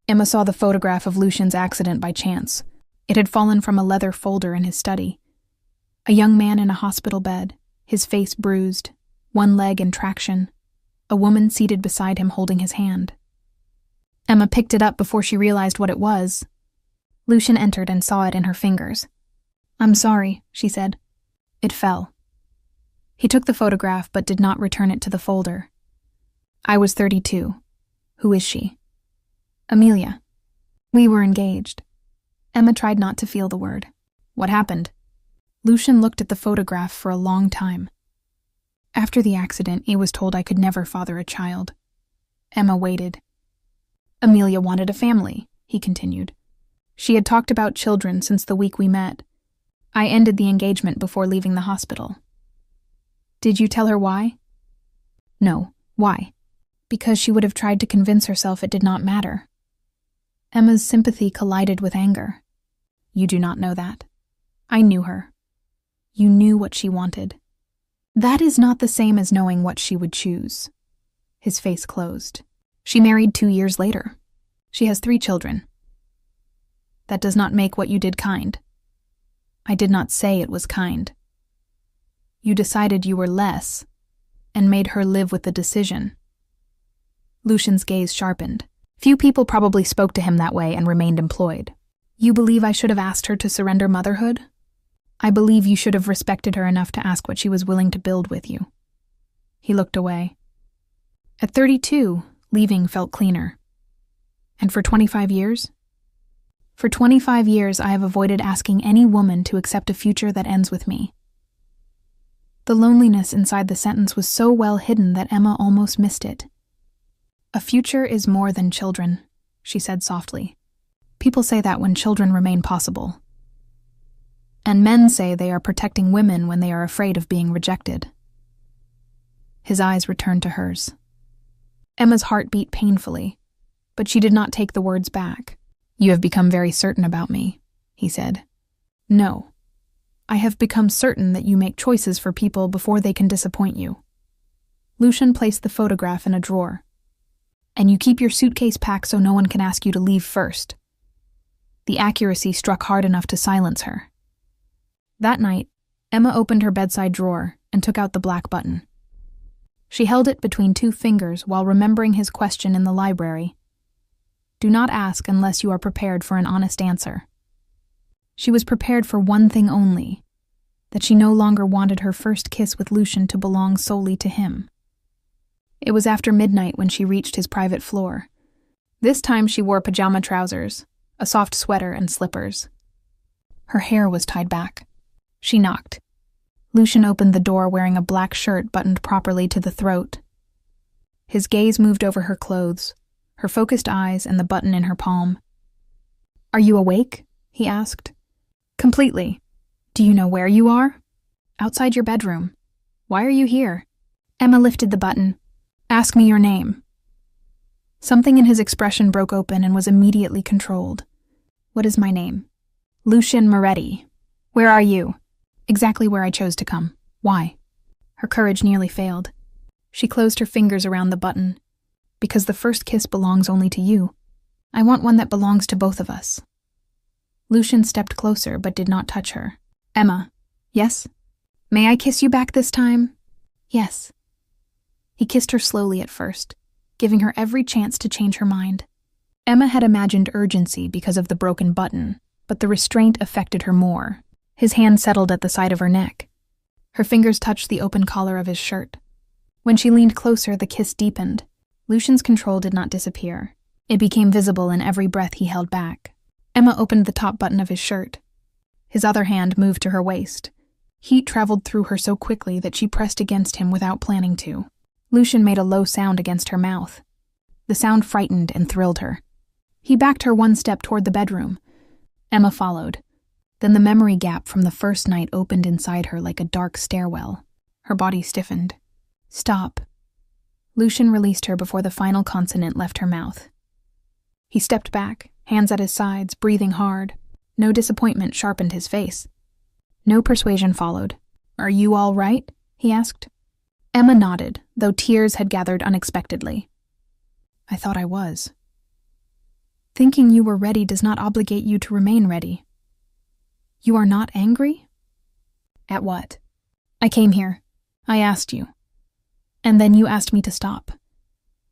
Emma saw the photograph of Lucian's accident by chance. It had fallen from a leather folder in his study. A young man in a hospital bed, his face bruised, one leg in traction, a woman seated beside him holding his hand. Emma picked it up before she realized what it was. Lucian entered and saw it in her fingers. "I'm sorry," she said. It fell. He took the photograph but did not return it to the folder. "I was 32. Who is she?" "Amelia. We were engaged." Emma tried not to feel the word. "What happened?" Lucian looked at the photograph for a long time. "After the accident, he was told I could never father a child." Emma waited. "Amelia wanted a family," he continued. "She had talked about children since the week we met. I ended the engagement before leaving the hospital." "Did you tell her why?" "No. Why?" "Because she would have tried to convince herself it did not matter." Emma's sympathy collided with anger. "You do not know that. I knew her. You knew what she wanted. That is not the same as knowing what she would choose." His face closed. "She married 2 years later. She has 3 children. That does not make what you did kind." "I did not say it was kind." "You decided you were less, and made her live with the decision." Lucian's gaze sharpened. Few people probably spoke to him that way and remained employed. "You believe I should have asked her to surrender motherhood?" "I believe you should have respected her enough to ask what she was willing to build with you." He looked away. "At 32, leaving felt cleaner." "And for 25 years?" "For 25 years, I have avoided asking any woman to accept a future that ends with me." The loneliness inside the sentence was so well hidden that Emma almost missed it. "A future is more than children," she said softly. "People say that when children remain possible. And men say they are protecting women when they are afraid of being rejected." His eyes returned to hers. Emma's heart beat painfully, but she did not take the words back. "You have become very certain about me," he said. "No. I have become certain that you make choices for people before they can disappoint you." Lucian placed the photograph in a drawer. "And you keep your suitcase packed so no one can ask you to leave first." The accuracy struck hard enough to silence her. That night, Emma opened her bedside drawer and took out the black button. She held it between 2 fingers while remembering his question in the library. "Do not ask unless you are prepared for an honest answer." She was prepared for one thing only, that she no longer wanted her first kiss with Lucian to belong solely to him. It was after midnight when she reached his private floor. This time she wore pajama trousers, a soft sweater, and slippers. Her hair was tied back. She knocked. Lucian opened the door wearing a black shirt buttoned properly to the throat. His gaze moved over her clothes, her focused eyes, and the button in her palm. "Are you awake?" he asked. "Completely. Do you know where you are?" "Outside your bedroom." "Why are you here?" Emma lifted the button. "Ask me your name." Something in his expression broke open and was immediately controlled. "What is my name?" "Lucian Moretti." "Where are you?" "Exactly where I chose to come." "Why?" Her courage nearly failed. She closed her fingers around the button. "Because the first kiss belongs only to you." I want one that belongs to both of us. Lucian stepped closer but did not touch her. Emma. Yes? May I kiss you back this time? Yes. He kissed her slowly at first, giving her every chance to change her mind. Emma had imagined urgency because of the broken button, but the restraint affected her more. His hand settled at the side of her neck. Her fingers touched the open collar of his shirt. When she leaned closer, the kiss deepened. Lucian's control did not disappear. It became visible in every breath he held back. Emma opened the top button of his shirt. His other hand moved to her waist. Heat traveled through her so quickly that she pressed against him without planning to. Lucian made a low sound against her mouth. The sound frightened and thrilled her. He backed her one step toward the bedroom. Emma followed. Then the memory gap from the first night opened inside her like a dark stairwell. Her body stiffened. Stop. Lucian released her before the final consonant left her mouth. He stepped back, hands at his sides, breathing hard. No disappointment sharpened his face. No persuasion followed. Are you all right? He asked. Emma nodded, though tears had gathered unexpectedly. I thought I was. Thinking you were ready does not obligate you to remain ready. You are not angry? At what? I came here. I asked you. And then you asked me to stop.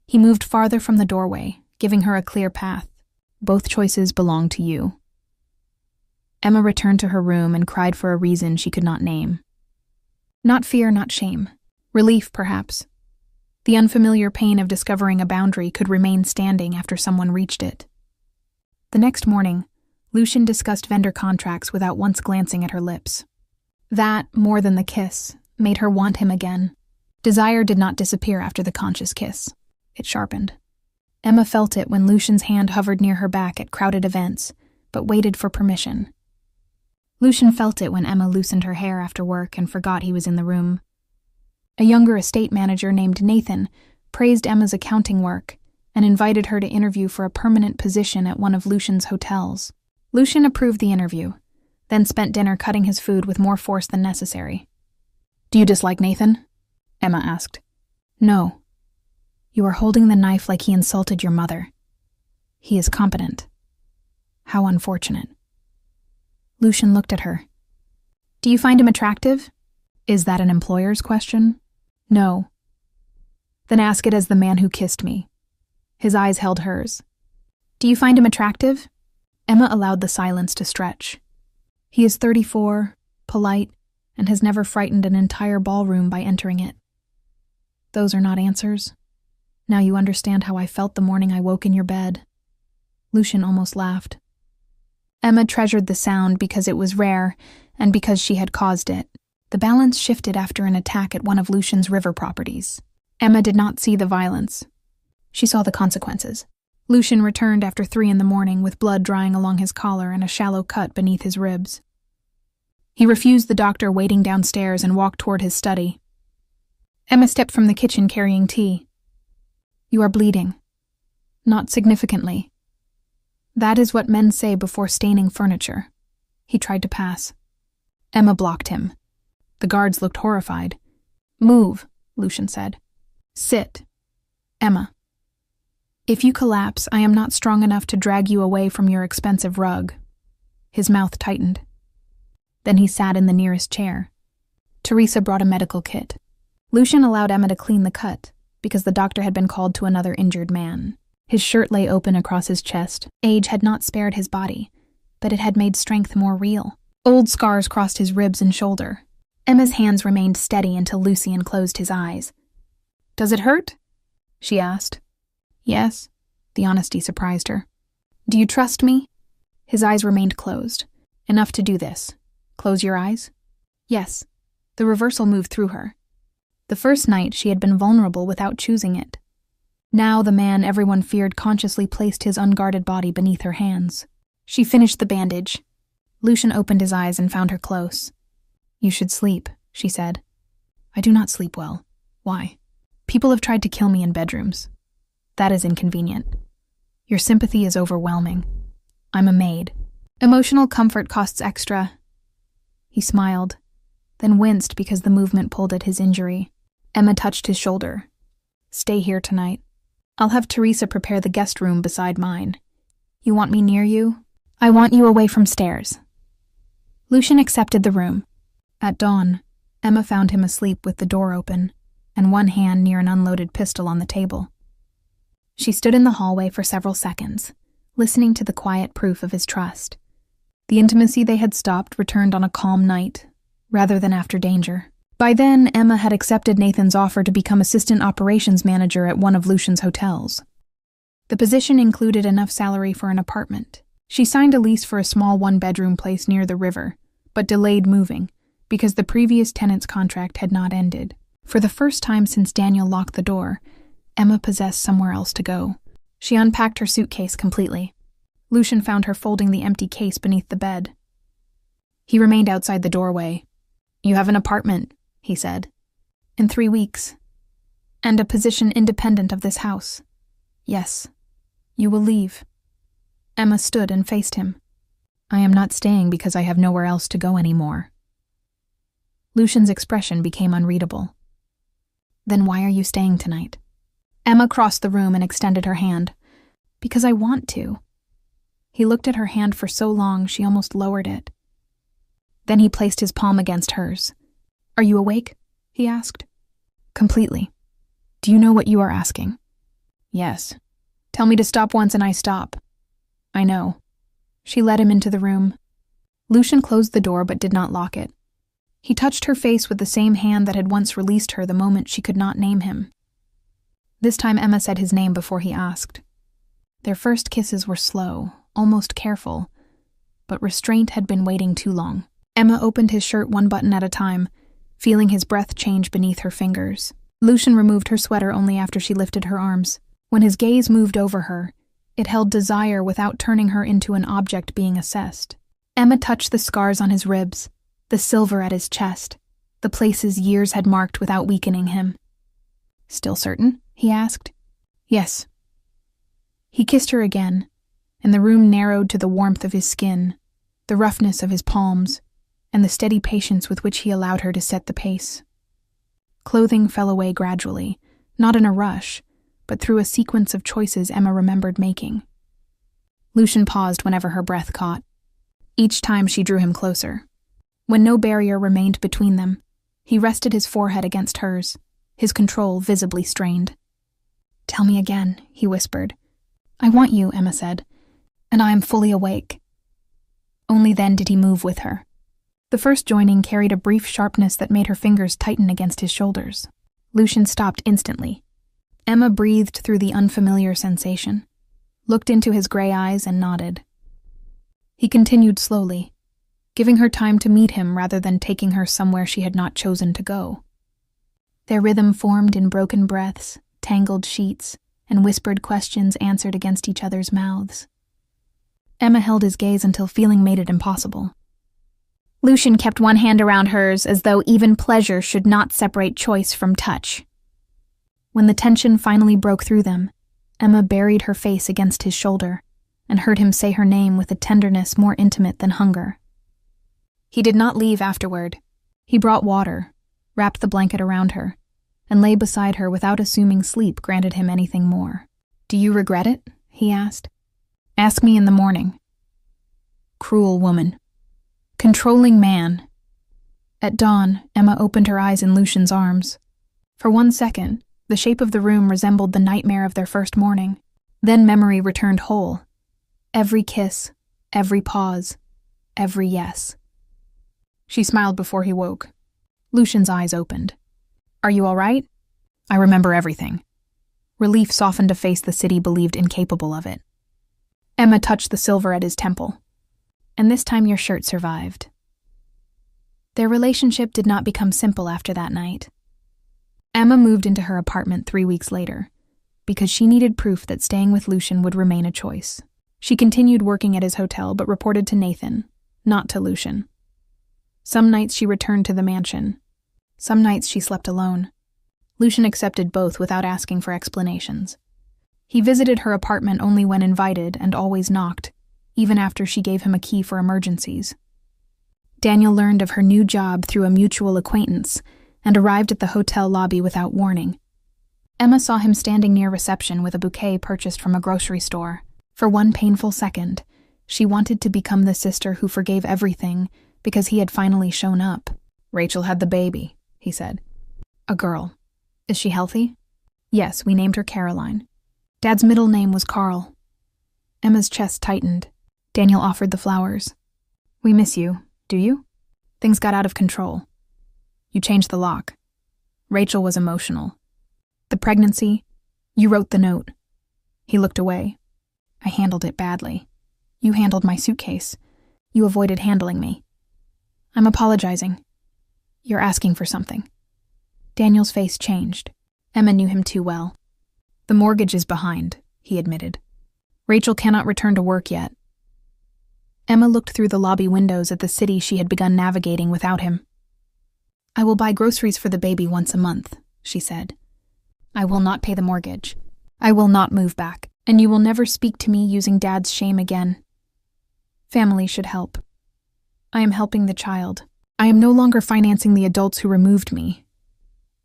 He moved farther from the doorway, giving her a clear path. Both choices belong to you. Emma returned to her room and cried for a reason she could not name. Not fear, not shame. Relief, perhaps. The unfamiliar pain of discovering a boundary could remain standing after someone reached it. The next morning, Lucian discussed vendor contracts without once glancing at her lips. That, more than the kiss, made her want him again. Desire did not disappear after the conscious kiss. It sharpened. Emma felt it when Lucian's hand hovered near her back at crowded events, but waited for permission. Lucian felt it when Emma loosened her hair after work and forgot he was in the room. A younger estate manager named Nathan praised Emma's accounting work and invited her to interview for a permanent position at one of Lucian's hotels. Lucian approved the interview, then spent dinner cutting his food with more force than necessary. Do you dislike Nathan? Emma asked. No. You are holding the knife like he insulted your mother. He is competent. How unfortunate. Lucian looked at her. Do you find him attractive? Is that an employer's question? No. Then ask it as the man who kissed me. His eyes held hers. Do you find him attractive? Emma allowed the silence to stretch. He is 34, polite, and has never frightened an entire ballroom by entering it. Those are not answers. Now you understand how I felt the morning I woke in your bed. Lucian almost laughed. Emma treasured the sound because it was rare and because she had caused it. The balance shifted after an attack at one of Lucian's river properties. Emma did not see the violence. She saw the consequences. Lucian returned after 3 a.m. with blood drying along his collar and a shallow cut beneath his ribs. He refused the doctor waiting downstairs and walked toward his study. Emma stepped from the kitchen carrying tea. You are bleeding. Not significantly. That is what men say before staining furniture. He tried to pass. Emma blocked him. The guards looked horrified. Move, Lucian said. Sit. Emma. If you collapse, I am not strong enough to drag you away from your expensive rug. His mouth tightened. Then he sat in the nearest chair. Teresa brought a medical kit. Lucian allowed Emma to clean the cut, because the doctor had been called to another injured man. His shirt lay open across his chest. Age had not spared his body, but it had made strength more real. Old scars crossed his ribs and shoulder. Emma's hands remained steady until Lucian closed his eyes. Does it hurt? She asked. Yes. The honesty surprised her. Do you trust me? His eyes remained closed. Enough to do this. Close your eyes? Yes. The reversal moved through her. The first night she had been vulnerable without choosing it. Now the man everyone feared consciously placed his unguarded body beneath her hands. She finished the bandage. Lucian opened his eyes and found her close. You should sleep, she said. I do not sleep well. Why? People have tried to kill me in bedrooms. That is inconvenient. Your sympathy is overwhelming. I'm a maid. Emotional comfort costs extra. He smiled, then winced because the movement pulled at his injury. Emma touched his shoulder. Stay here tonight. I'll have Teresa prepare the guest room beside mine. You want me near you? I want you away from stairs. Lucian accepted the room. At dawn, Emma found him asleep with the door open and one hand near an unloaded pistol on the table. She stood in the hallway for several seconds, listening to the quiet proof of his trust. The intimacy they had stopped returned on a calm night, rather than after danger. By then, Emma had accepted Nathan's offer to become assistant operations manager at one of Lucian's hotels. The position included enough salary for an apartment. She signed a lease for a small one-bedroom place near the river, but delayed moving because the previous tenant's contract had not ended. For the first time since Daniel locked the door, Emma possessed somewhere else to go. She unpacked her suitcase completely. Lucian found her folding the empty case beneath the bed. He remained outside the doorway. "You have an apartment," he said. "In 3 weeks. And a position independent of this house. Yes. You will leave." Emma stood and faced him. "I am not staying because I have nowhere else to go anymore." Lucian's expression became unreadable. "Then why are you staying tonight?" Emma crossed the room and extended her hand. "Because I want to." He looked at her hand for so long she almost lowered it. Then he placed his palm against hers. "Are you awake?" he asked. "Completely. Do you know what you are asking?" "Yes. Tell me to stop once and I stop." "I know." She led him into the room. Lucian closed the door but did not lock it. He touched her face with the same hand that had once released her the moment she could not name him. This time Emma said his name before he asked. Their first kisses were slow, almost careful, but restraint had been waiting too long. Emma opened his shirt one button at a time, feeling his breath change beneath her fingers. Lucian removed her sweater only after she lifted her arms. When his gaze moved over her, it held desire without turning her into an object being assessed. Emma touched the scars on his ribs, the silver at his chest, the places years had marked without weakening him. "Still certain?" he asked. "Yes." He kissed her again, and the room narrowed to the warmth of his skin, the roughness of his palms, and the steady patience with which he allowed her to set the pace. Clothing fell away gradually, not in a rush, but through a sequence of choices Emma remembered making. Lucian paused whenever her breath caught. Each time she drew him closer. When no barrier remained between them, he rested his forehead against hers, his control visibly strained. "Tell me again," he whispered. "I want you," Emma said, "and I am fully awake." Only then did he move with her. The first joining carried a brief sharpness that made her fingers tighten against his shoulders. Lucian stopped instantly. Emma breathed through the unfamiliar sensation, looked into his gray eyes and nodded. He continued slowly, giving her time to meet him rather than taking her somewhere she had not chosen to go. Their rhythm formed in broken breaths, tangled sheets, and whispered questions answered against each other's mouths. Emma held his gaze until feeling made it impossible. Lucian kept one hand around hers as though even pleasure should not separate choice from touch. When the tension finally broke through them, Emma buried her face against his shoulder and heard him say her name with a tenderness more intimate than hunger. He did not leave afterward. He brought water, wrapped the blanket around her, and lay beside her without assuming sleep granted him anything more. "Do you regret it?" he asked. "Ask me in the morning." Cruel woman. Controlling man. At dawn, Emma opened her eyes in Lucian's arms. For 1 second, the shape of the room resembled the nightmare of their first morning. Then memory returned whole. Every kiss, every pause, every yes. She smiled before he woke. Lucian's eyes opened. "Are you all right?" "I remember everything." Relief softened a face the city believed incapable of it. Emma touched the silver at his temple. "And this time your shirt survived." Their relationship did not become simple after that night. Emma moved into her apartment 3 weeks later, because she needed proof that staying with Lucian would remain a choice. She continued working at his hotel but reported to Nathan, not to Lucian. Some nights she returned to the mansion. Some nights she slept alone. Lucian accepted both without asking for explanations. He visited her apartment only when invited and always knocked, even after she gave him a key for emergencies. Daniel learned of her new job through a mutual acquaintance and arrived at the hotel lobby without warning. Emma saw him standing near reception with a bouquet purchased from a grocery store. For one painful second, she wanted to become the sister who forgave everything because he had finally shown up. "Rachel had the baby," he said. "A girl. Is she healthy?" "Yes, we named her Caroline. Dad's middle name was Carl." Emma's chest tightened. Daniel offered the flowers. "We miss you, do you? Things got out of control. You changed the lock." Rachel was emotional. "The pregnancy? You wrote the note." He looked away. "I handled it badly. You handled my suitcase. You avoided handling me. I'm apologizing. You're asking for something." Daniel's face changed. Emma knew him too well. "The mortgage is behind," he admitted. "Rachel cannot return to work yet." Emma looked through the lobby windows at the city she had begun navigating without him. "I will buy groceries for the baby once a month," she said. "I will not pay the mortgage. I will not move back, and you will never speak to me using Dad's shame again. Family should help. I am helping the child. I am no longer financing the adults who removed me."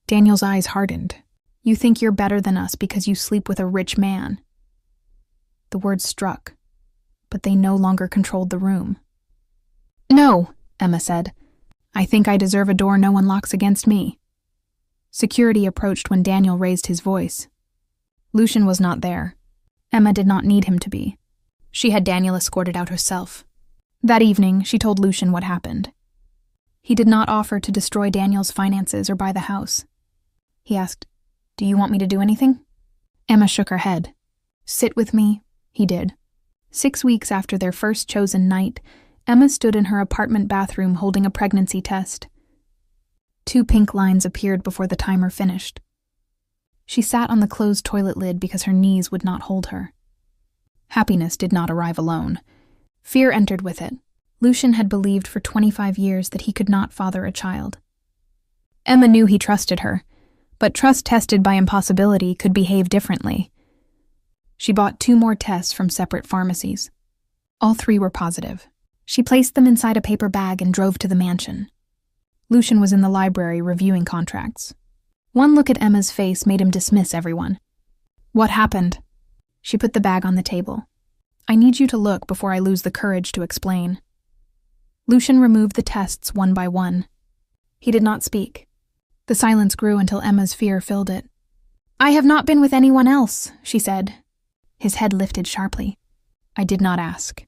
Daniel's eyes hardened. "You think you're better than us because you sleep with a rich man." The words struck, but they no longer controlled the room. "No," Emma said. "I think I deserve a door no one locks against me." Security approached when Daniel raised his voice. Lucian was not there. Emma did not need him to be. She had Daniel escorted out herself. That evening, she told Lucian what happened. He did not offer to destroy Daniel's finances or buy the house. He asked, "Do you want me to do anything?" Emma shook her head. "Sit with me." He did. 6 weeks after their first chosen night, Emma stood in her apartment bathroom holding a pregnancy test. 2 pink lines appeared before the timer finished. She sat on the closed toilet lid because her knees would not hold her. Happiness did not arrive alone. Fear entered with it. Lucian had believed for 25 years that he could not father a child. Emma knew he trusted her, but trust tested by impossibility could behave differently. She bought 2 more tests from separate pharmacies. All 3 were positive. She placed them inside a paper bag and drove to the mansion. Lucian was in the library reviewing contracts. One look at Emma's face made him dismiss everyone. "What happened?" She put the bag on the table. "I need you to look before I lose the courage to explain." Lucian removed the tests one by one. He did not speak. The silence grew until Emma's fear filled it. "I have not been with anyone else," she said. His head lifted sharply. "I did not ask.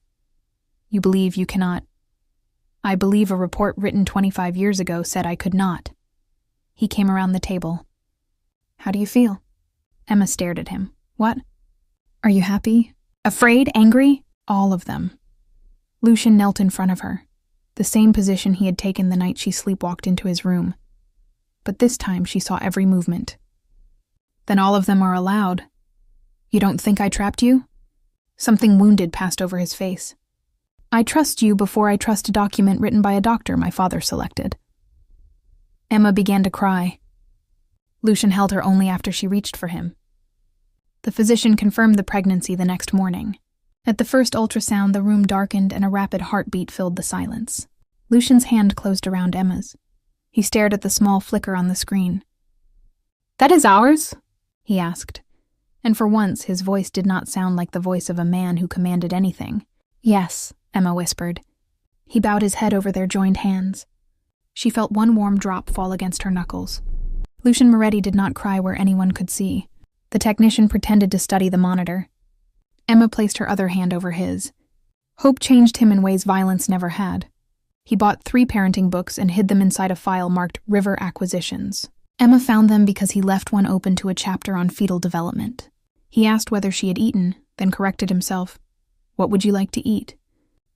You believe you cannot. I believe a report written 25 years ago said I could not." He came around the table. "How do you feel?" Emma stared at him. "What? Are you happy? Afraid? Angry?" "All of them." Lucian knelt in front of her, the same position he had taken the night she sleepwalked into his room. But this time she saw every movement. "Then all of them are allowed. You don't think I trapped you?" Something wounded passed over his face. "I trust you before I trust a document written by a doctor my father selected." Emma began to cry. Lucian held her only after she reached for him. The physician confirmed the pregnancy the next morning. At the first ultrasound, the room darkened and a rapid heartbeat filled the silence. Lucian's hand closed around Emma's. He stared at the small flicker on the screen. "That is ours?" he asked. And for once, his voice did not sound like the voice of a man who commanded anything. "Yes," Emma whispered. He bowed his head over their joined hands. She felt one warm drop fall against her knuckles. Lucian Moretti did not cry where anyone could see. The technician pretended to study the monitor. Emma placed her other hand over his. Hope changed him in ways violence never had. He bought 3 parenting books and hid them inside a file marked River Acquisitions. Emma found them because he left one open to a chapter on fetal development. He asked whether she had eaten, then corrected himself. "What would you like to eat?"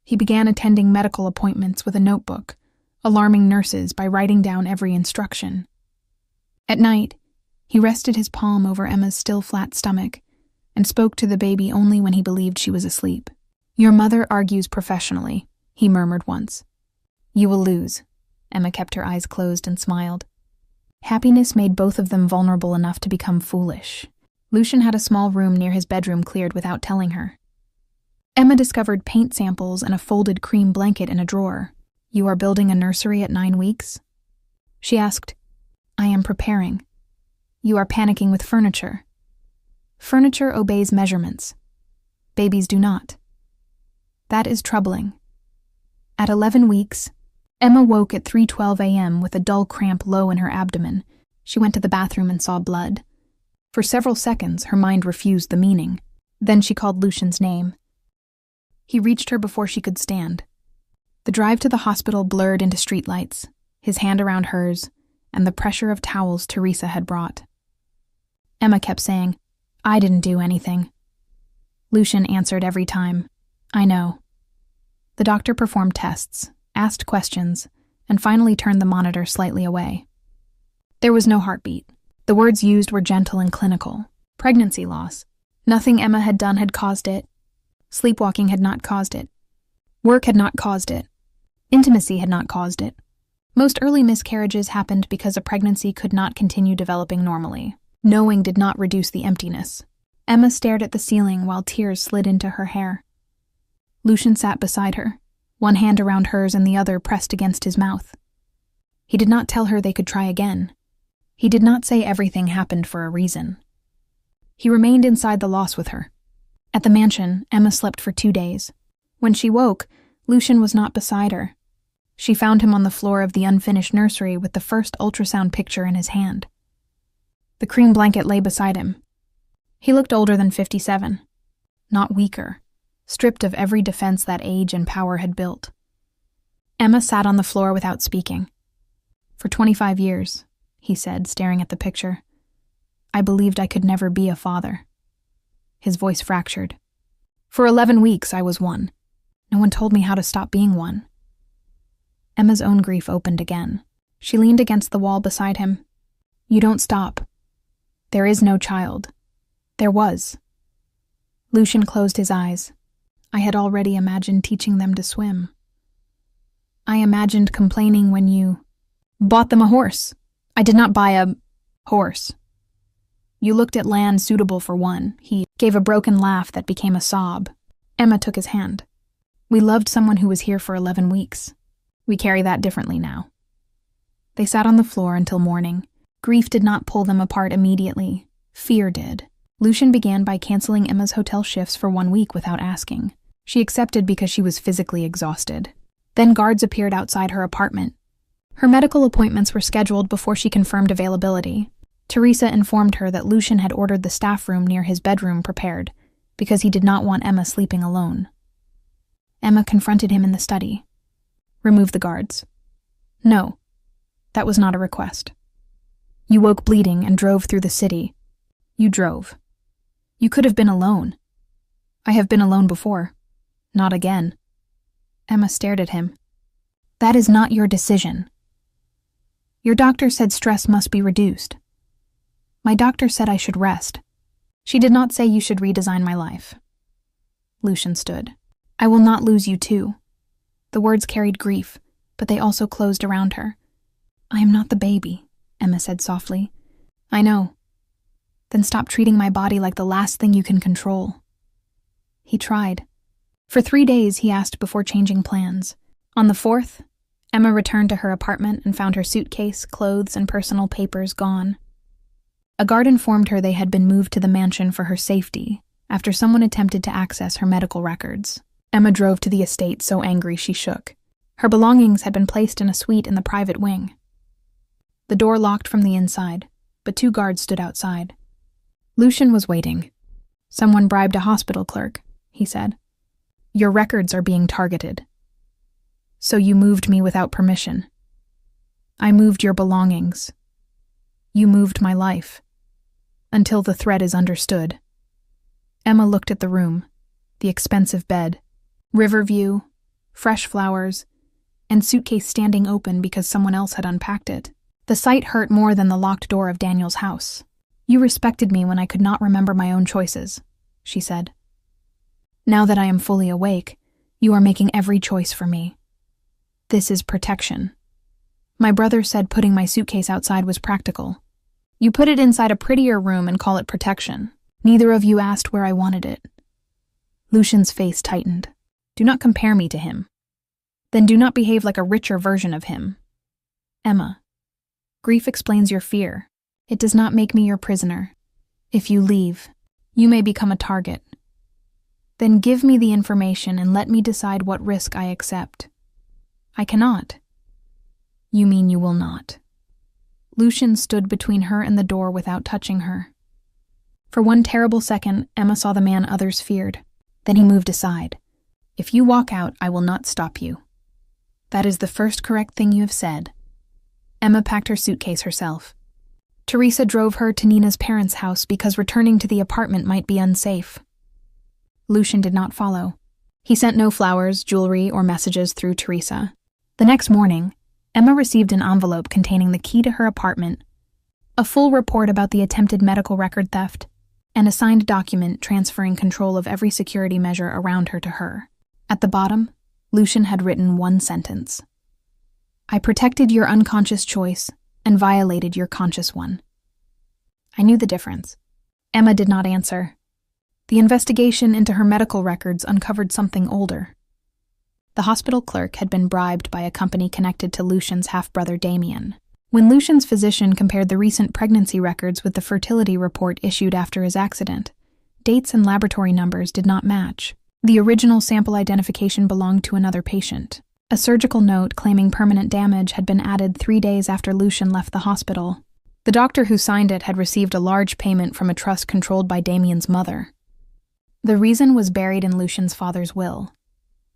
He began attending medical appointments with a notebook, alarming nurses by writing down every instruction. At night, he rested his palm over Emma's still flat stomach and spoke to the baby only when he believed she was asleep. "Your mother argues professionally," he murmured once. "You will lose." Emma kept her eyes closed and smiled. Happiness made both of them vulnerable enough to become foolish. Lucian had a small room near his bedroom cleared without telling her. Emma discovered paint samples and a folded cream blanket in a drawer. "You are building a nursery at 9 weeks?" She asked. "I am preparing." "You are panicking with furniture." "Furniture obeys measurements." Babies do not. That is troubling. At 11 weeks, Emma woke at 3:12 a.m. with a dull cramp low in her abdomen. She went to the bathroom and saw blood. For several seconds, her mind refused the meaning. Then she called Lucian's name. He reached her before she could stand. The drive to the hospital blurred into streetlights, his hand around hers, and the pressure of towels Teresa had brought. Emma kept saying, "I didn't do anything." Lucian answered every time, "I know." The doctor performed tests, asked questions, and finally turned the monitor slightly away. There was no heartbeat. The words used were gentle and clinical. Pregnancy loss. Nothing Emma had done had caused it. Sleepwalking had not caused it. Work had not caused it. Intimacy had not caused it. Most early miscarriages happened because a pregnancy could not continue developing normally. Knowing did not reduce the emptiness. Emma stared at the ceiling while tears slid into her hair. Lucian sat beside her, one hand around hers and the other pressed against his mouth. He did not tell her they could try again. He did not say everything happened for a reason. He remained inside the loss with her. At the mansion, Emma slept for 2 days. When she woke, Lucian was not beside her. She found him on the floor of the unfinished nursery with the first ultrasound picture in his hand. The cream blanket lay beside him. He looked older than 57, not weaker, stripped of every defense that age and power had built. Emma sat on the floor without speaking. "For 25 years, he said, staring at the picture, "I believed I could never be a father." His voice fractured. "For 11 weeks, I was one. No one told me how to stop being one." Emma's own grief opened again. She leaned against the wall beside him. "You don't stop. There is no child. There was." Lucian closed his eyes. "I had already imagined teaching them to swim. I imagined complaining when you bought them a horse. I did not buy a horse. You looked at land suitable for one." He gave a broken laugh that became a sob. Emma took his hand. "We loved someone who was here for 11 weeks. We carry that differently now." They sat on the floor until morning. Grief did not pull them apart immediately. Fear did. Lucian began by canceling Emma's hotel shifts for 1 week without asking. She accepted because she was physically exhausted. Then guards appeared outside her apartment. Her medical appointments were scheduled before she confirmed availability. Teresa informed her that Lucian had ordered the staff room near his bedroom prepared, because he did not want Emma sleeping alone. Emma confronted him in the study. "Remove the guards." "No, that was not a request. You woke bleeding and drove through the city. You drove. You could have been alone. I have been alone before. Not again." Emma stared at him. "That is not your decision. Your doctor said stress must be reduced. My doctor said I should rest. She did not say you should redesign my life." Lucian stood. "I will not lose you too." The words carried grief, but they also closed around her. "I am not the baby," Emma said softly. "I know. Then stop treating my body like the last thing you can control." He tried. For 3 days, he asked before changing plans. On the 4th, Emma returned to her apartment and found her suitcase, clothes, and personal papers gone. A guard informed her they had been moved to the mansion for her safety after someone attempted to access her medical records. Emma drove to the estate so angry she shook. Her belongings had been placed in a suite in the private wing. The door locked from the inside, but 2 guards stood outside. Lucian was waiting. "Someone bribed a hospital clerk," he said. "Your records are being targeted. So you moved me without permission. I moved your belongings. You moved my life. Until the threat is understood." Emma looked at the room, the expensive bed, river view, fresh flowers, and suitcase standing open because someone else had unpacked it. The sight hurt more than the locked door of Daniel's house. "You respected me when I could not remember my own choices," she said. "Now that I am fully awake, you are making every choice for me. This is protection. My brother said putting my suitcase outside was practical. You put it inside a prettier room and call it protection. Neither of you asked where I wanted it." Lucian's face tightened. "Do not compare me to him. Then do not behave like a richer version of him." "Emma, grief explains your fear. It does not make me your prisoner. If you leave, you may become a target. Then give me the information and let me decide what risk I accept. I cannot. You mean you will not? Lucian stood between her and the door without touching her. For one terrible second, Emma saw the man others feared. Then he moved aside. If you walk out, I will not stop you. That is the first correct thing you have said. Emma packed her suitcase herself. Teresa drove her to Nina's parents' house because returning to the apartment might be unsafe. Lucian did not follow. He sent no flowers, jewelry, or messages through Teresa. The next morning, Emma received an envelope containing the key to her apartment, a full report about the attempted medical record theft, and a signed document transferring control of every security measure around her to her. At the bottom, Lucian had written one sentence. I protected your unconscious choice and violated your conscious one. I knew the difference. Emma did not answer. The investigation into her medical records uncovered something older. The hospital clerk had been bribed by a company connected to Lucian's half-brother Damien. When Lucian's physician compared the recent pregnancy records with the fertility report issued after his accident, dates and laboratory numbers did not match. The original sample identification belonged to another patient. A surgical note claiming permanent damage had been added 3 days after Lucian left the hospital. The doctor who signed it had received a large payment from a trust controlled by Damien's mother. The reason was buried in Lucian's father's will.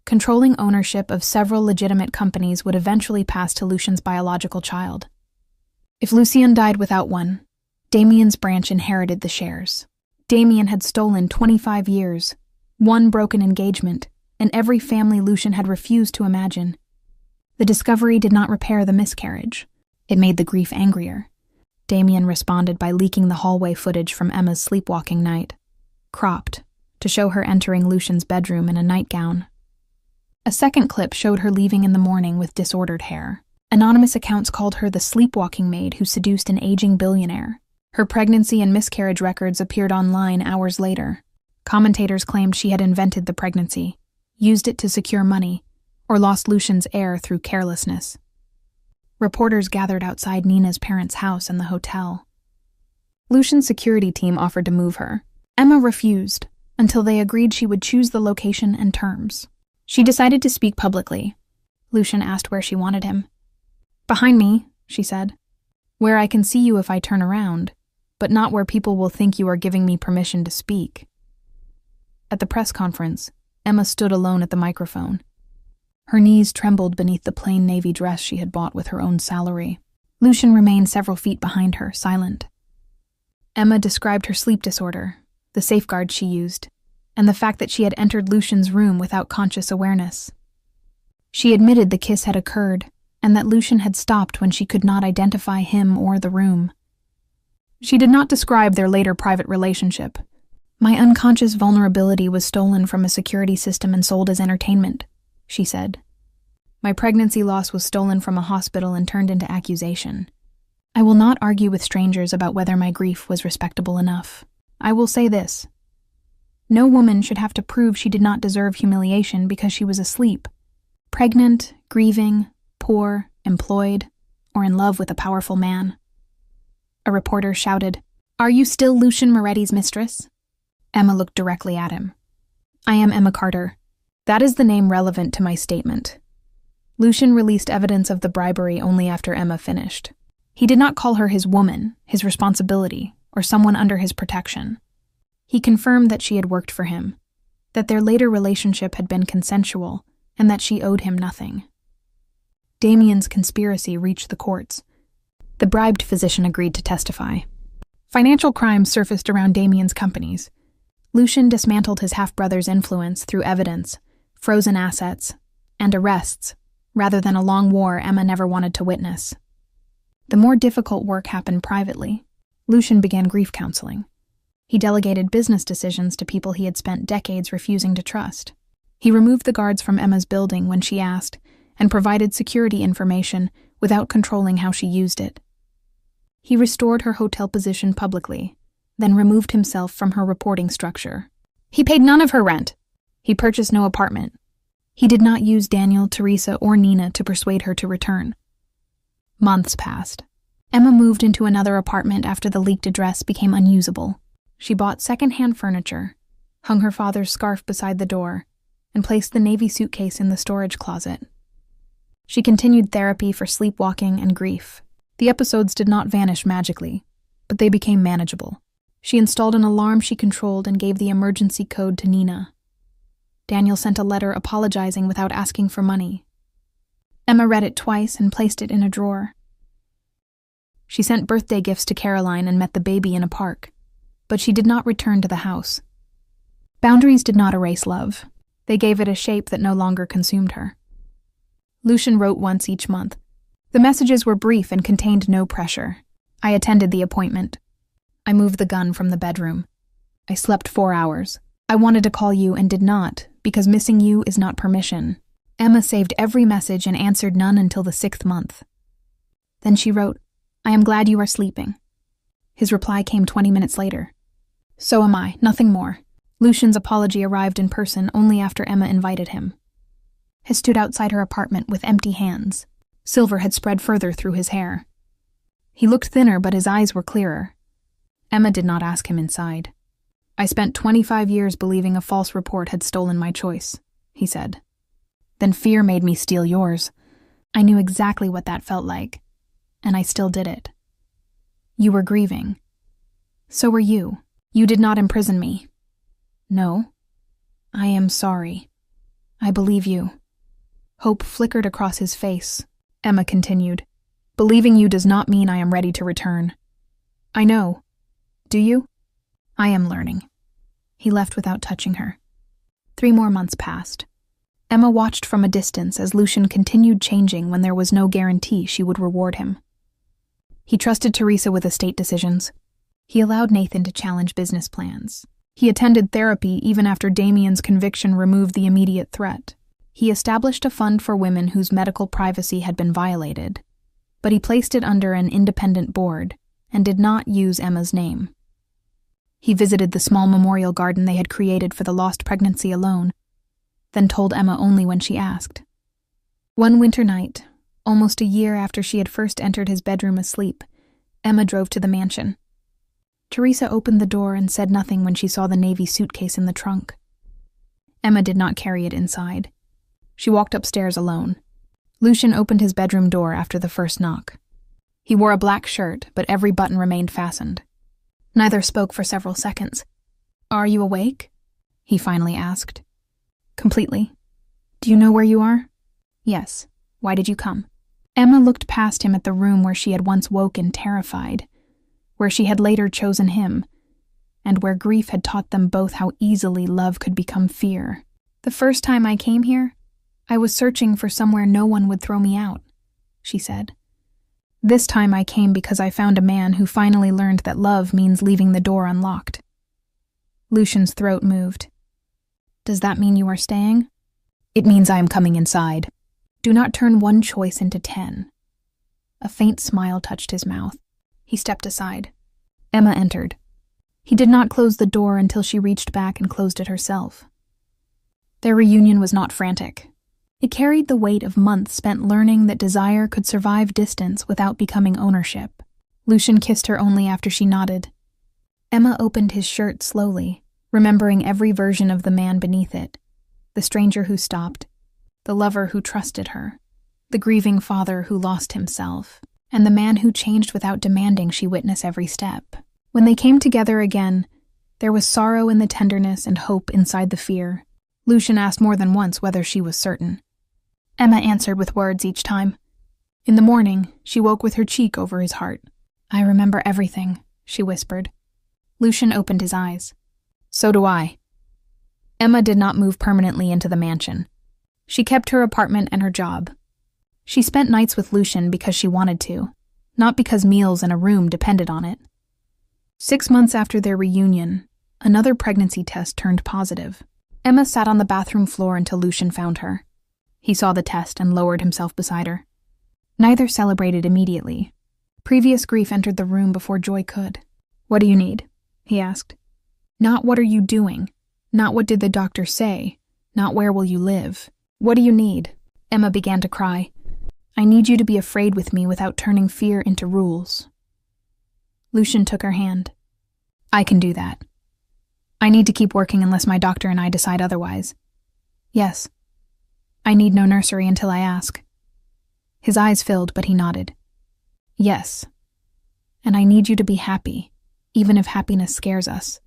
Controlling ownership of several legitimate companies would eventually pass to Lucian's biological child. If Lucien died without one, Damien's branch inherited the shares. Damien had stolen 25 years, one broken engagement, and every family Lucian had refused to imagine. The discovery did not repair the miscarriage. It made the grief angrier. Damien responded by leaking the hallway footage from Emma's sleepwalking night, cropped, to show her entering Lucian's bedroom in a nightgown. A second clip showed her leaving in the morning with disordered hair. Anonymous accounts called her the sleepwalking maid who seduced an aging billionaire. Her pregnancy and miscarriage records appeared online hours later. Commentators claimed she had invented the pregnancy, used it to secure money, or lost Lucian's heir through carelessness. Reporters gathered outside Nina's parents' house and the hotel. Lucian's security team offered to move her. Emma refused, until they agreed she would choose the location and terms. She decided to speak publicly. Lucian asked where she wanted him. Behind me, she said. Where I can see you if I turn around, but not where people will think you are giving me permission to speak. At the press conference, Emma stood alone at the microphone. Her knees trembled beneath the plain navy dress she had bought with her own salary. Lucian remained several feet behind her, silent. Emma described her sleep disorder, the safeguards she used, and the fact that she had entered Lucian's room without conscious awareness. She admitted the kiss had occurred, and that Lucian had stopped when she could not identify him or the room. She did not describe their later private relationship. My unconscious vulnerability was stolen from a security system and sold as entertainment, she said. My pregnancy loss was stolen from a hospital and turned into accusation. I will not argue with strangers about whether my grief was respectable enough. I will say this. No woman should have to prove she did not deserve humiliation because she was asleep, pregnant, grieving, poor, employed, or in love with a powerful man. A reporter shouted, "Are you still Lucian Moretti's mistress?" Emma looked directly at him. I am Emma Carter. That is the name relevant to my statement. Lucian released evidence of the bribery only after Emma finished. He did not call her his woman, his responsibility, or someone under his protection. He confirmed that she had worked for him, that their later relationship had been consensual, and that she owed him nothing. Damien's conspiracy reached the courts. The bribed physician agreed to testify. Financial crimes surfaced around Damien's companies. Lucian dismantled his half-brother's influence through evidence, frozen assets, and arrests, rather than a long war Emma never wanted to witness. The more difficult work happened privately. Lucian began grief counseling. He delegated business decisions to people he had spent decades refusing to trust. He removed the guards from Emma's building when she asked, and provided security information without controlling how she used it. He restored her hotel position publicly, then removed himself from her reporting structure. He paid none of her rent. He purchased no apartment. He did not use Daniel, Teresa, or Nina to persuade her to return. Months passed. Emma moved into another apartment after the leaked address became unusable. She bought second-hand furniture, hung her father's scarf beside the door, and placed the navy suitcase in the storage closet. She continued therapy for sleepwalking and grief. The episodes did not vanish magically, but they became manageable. She installed an alarm she controlled and gave the emergency code to Nina. Daniel sent a letter apologizing without asking for money. Emma read it twice and placed it in a drawer. She sent birthday gifts to Caroline and met the baby in a park, but she did not return to the house. Boundaries did not erase love. They gave it a shape that no longer consumed her. Lucian wrote once each month. The messages were brief and contained no pressure. I attended the appointment. I moved the gun from the bedroom. I slept 4 hours. I wanted to call you and did not, because missing you is not permission. Emma saved every message and answered none until the 6th month. Then she wrote, I am glad you are sleeping. His reply came 20 minutes later. So am I, nothing more. Lucian's apology arrived in person only after Emma invited him. He stood outside her apartment with empty hands. Silver had spread further through his hair. He looked thinner, but his eyes were clearer. Emma did not ask him inside. I spent 25 years believing a false report had stolen my choice, he said. Then fear made me steal yours. I knew exactly what that felt like, and I still did it. You were grieving. So were you. You did not imprison me. No. I am sorry. I believe you. Hope flickered across his face. Emma continued. Believing you does not mean I am ready to return. I know. Do you? I am learning. He left without touching her. 3 more months passed. Emma watched from a distance as Lucian continued changing when there was no guarantee she would reward him. He trusted Teresa with estate decisions. He allowed Nathan to challenge business plans. He attended therapy even after Damien's conviction removed the immediate threat. He established a fund for women whose medical privacy had been violated, but he placed it under an independent board and did not use Emma's name. He visited the small memorial garden they had created for the lost pregnancy alone, then told Emma only when she asked. One winter night, almost a year after she had first entered his bedroom asleep, Emma drove to the mansion. Teresa opened the door and said nothing when she saw the navy suitcase in the trunk. Emma did not carry it inside. She walked upstairs alone. Lucian opened his bedroom door after the first knock. He wore a black shirt, but every button remained fastened. Neither spoke for several seconds. Are you awake? He finally asked. Completely. Do you know where you are? Yes. Why did you come? Emma looked past him at the room where she had once woken terrified, where she had later chosen him, and where grief had taught them both how easily love could become fear. The first time I came here, I was searching for somewhere no one would throw me out, she said. This time I came because I found a man who finally learned that love means leaving the door unlocked. Lucian's throat moved. Does that mean you are staying? It means I am coming inside. Do not turn one choice into 10. A faint smile touched his mouth. He stepped aside. Emma entered. He did not close the door until she reached back and closed it herself. Their reunion was not frantic. It carried the weight of months spent learning that desire could survive distance without becoming ownership. Lucian kissed her only after she nodded. Emma opened his shirt slowly, remembering every version of the man beneath it. The stranger who stopped, the lover who trusted her, the grieving father who lost himself, and the man who changed without demanding she witness every step. When they came together again, there was sorrow in the tenderness and hope inside the fear. Lucian asked more than once whether she was certain. Emma answered with words each time. In the morning, she woke with her cheek over his heart. I remember everything, she whispered. Lucian opened his eyes. So do I. Emma did not move permanently into the mansion. She kept her apartment and her job. She spent nights with Lucian because she wanted to, not because meals and a room depended on it. 6 months after their reunion, another pregnancy test turned positive. Emma sat on the bathroom floor until Lucian found her. He saw the test and lowered himself beside her. Neither celebrated immediately. Previous grief entered the room before joy could. What do you need? He asked. Not what are you doing? Not what did the doctor say? Not where will you live? What do you need? Emma began to cry. I need you to be afraid with me without turning fear into rules. Lucian took her hand. I can do that. I need to keep working unless my doctor and I decide otherwise. Yes. I need no nursery until I ask. His eyes filled, but he nodded. Yes. And I need you to be happy, even if happiness scares us.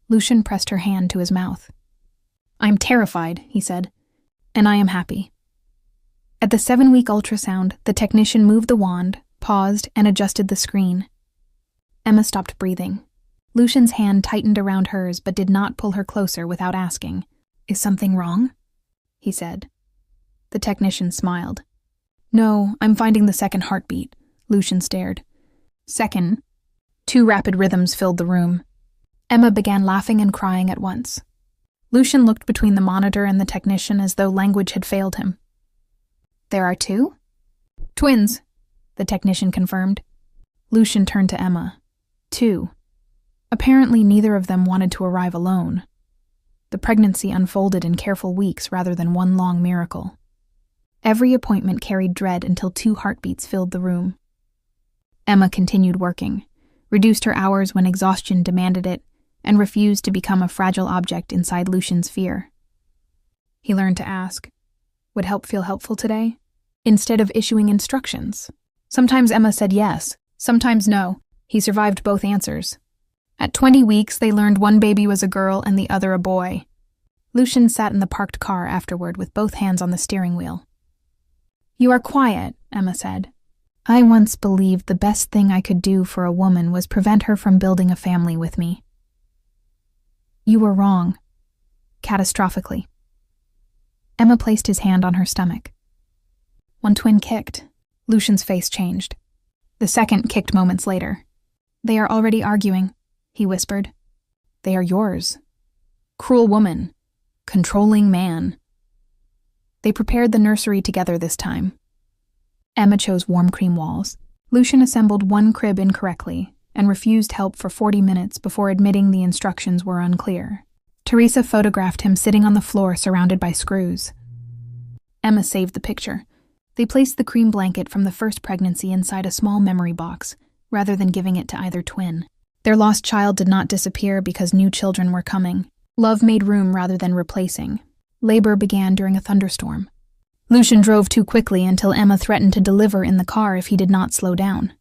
Lucian pressed her hand to his mouth. I'm terrified, he said, and I am happy. At the 7-week ultrasound, the technician moved the wand, paused, and adjusted the screen. Emma stopped breathing. Lucian's hand tightened around hers but did not pull her closer without asking. Is something wrong? He said. The technician smiled. No, I'm finding the second heartbeat. Lucian stared. Second. 2 rapid rhythms filled the room. Emma began laughing and crying at once. Lucian looked between the monitor and the technician as though language had failed him. There are 2? Twins, the technician confirmed. Lucian turned to Emma. 2. Apparently neither of them wanted to arrive alone. The pregnancy unfolded in careful weeks rather than one long miracle. Every appointment carried dread until 2 heartbeats filled the room. Emma continued working, reduced her hours when exhaustion demanded it, and refused to become a fragile object inside Lucian's fear. He learned to ask, would help feel helpful today? Instead of issuing instructions. Sometimes Emma said yes, sometimes no. He survived both answers. At 20 weeks, they learned one baby was a girl and the other a boy. Lucian sat in the parked car afterward with both hands on the steering wheel. You are quiet, Emma said. I once believed the best thing I could do for a woman was prevent her from building a family with me. You were wrong. Catastrophically. Emma placed his hand on her stomach. One twin kicked. Lucian's face changed. The second kicked moments later. They are already arguing, he whispered. They are yours. Cruel woman. Controlling man. They prepared the nursery together this time. Emma chose warm cream walls. Lucian assembled one crib incorrectly and refused help for 40 minutes before admitting the instructions were unclear. Teresa photographed him sitting on the floor surrounded by screws. Emma saved the picture. They placed the cream blanket from the first pregnancy inside a small memory box, rather than giving it to either twin. Their lost child did not disappear because new children were coming. Love made room rather than replacing. Labor began during a thunderstorm. Lucian drove too quickly until Emma threatened to deliver in the car if he did not slow down.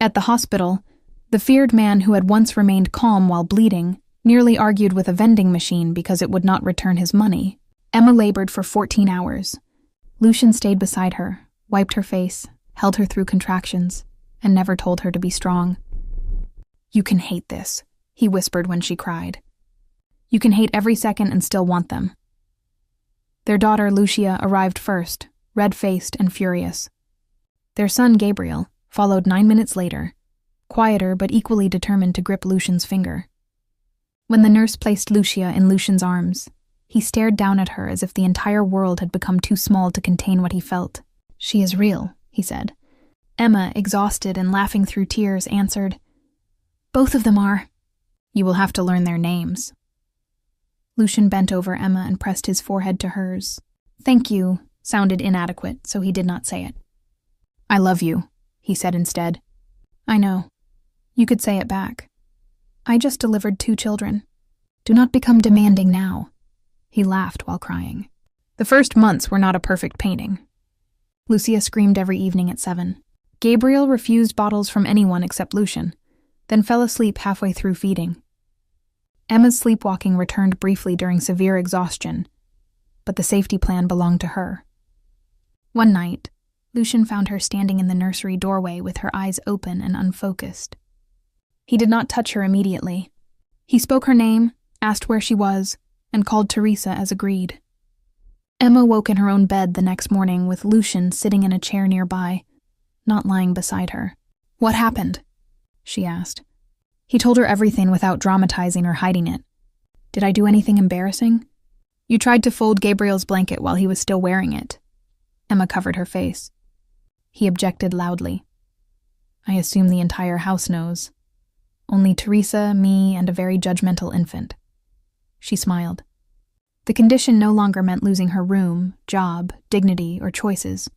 At the hospital, the feared man who had once remained calm while bleeding nearly argued with a vending machine because it would not return his money. Emma labored for 14 hours. Lucian stayed beside her, wiped her face, held her through contractions, and never told her to be strong. You can hate this, he whispered when she cried. You can hate every second and still want them. Their daughter, Lucia, arrived first, red-faced and furious. Their son, Gabriel, followed 9 minutes later, quieter but equally determined to grip Lucian's finger. When the nurse placed Lucia in Lucian's arms, he stared down at her as if the entire world had become too small to contain what he felt. She is real, he said. Emma, exhausted and laughing through tears, answered, Both of them are. You will have to learn their names. Lucian bent over Emma and pressed his forehead to hers. Thank you sounded inadequate, so he did not say it. I love you, he said instead. I know. You could say it back. I just delivered 2 children. Do not become demanding now. He laughed while crying. The first months were not a perfect painting. Lucia screamed every evening at 7. Gabriel refused bottles from anyone except Lucian, then fell asleep halfway through feeding. Emma's sleepwalking returned briefly during severe exhaustion, but the safety plan belonged to her. One night, Lucian found her standing in the nursery doorway with her eyes open and unfocused. He did not touch her immediately. He spoke her name, asked where she was, and called Teresa as agreed. Emma woke in her own bed the next morning with Lucian sitting in a chair nearby, not lying beside her. What happened? She asked. He told her everything without dramatizing or hiding it. Did I do anything embarrassing? You tried to fold Gabriel's blanket while he was still wearing it. Emma covered her face. He objected loudly. I assume the entire house knows. Only Teresa, me, and a very judgmental infant. She smiled. The condition no longer meant losing her room, job, dignity, or choices.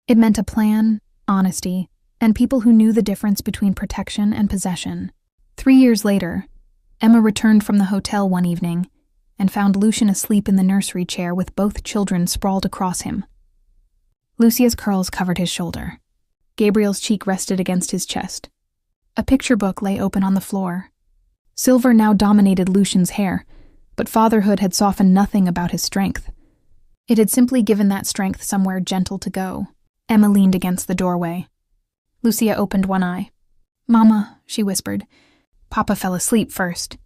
It meant a plan, honesty, and people who knew the difference between protection and possession. 3 years later, Emma returned from the hotel one evening and found Lucian asleep in the nursery chair with both children sprawled across him. Lucia's curls covered his shoulder. Gabriel's cheek rested against his chest. A picture book lay open on the floor. Silver now dominated Lucian's hair, but fatherhood had softened nothing about his strength. It had simply given that strength somewhere gentle to go. Emma leaned against the doorway. Lucia opened one eye. "Mama," she whispered. "Papa fell asleep first."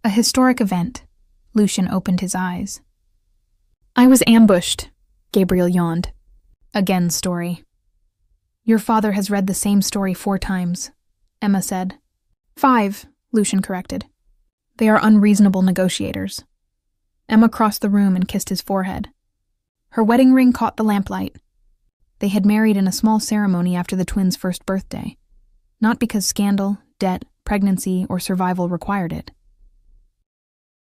A historic event. Lucian opened his eyes. "I was ambushed," Gabriel yawned. Again story. "Your father has read the same story 4 times, Emma said. 5, Lucian corrected. "They are unreasonable negotiators." Emma crossed the room and kissed his forehead. Her wedding ring caught the lamplight. They had married in a small ceremony after the twins' first birthday, not because scandal, debt, pregnancy, or survival required it.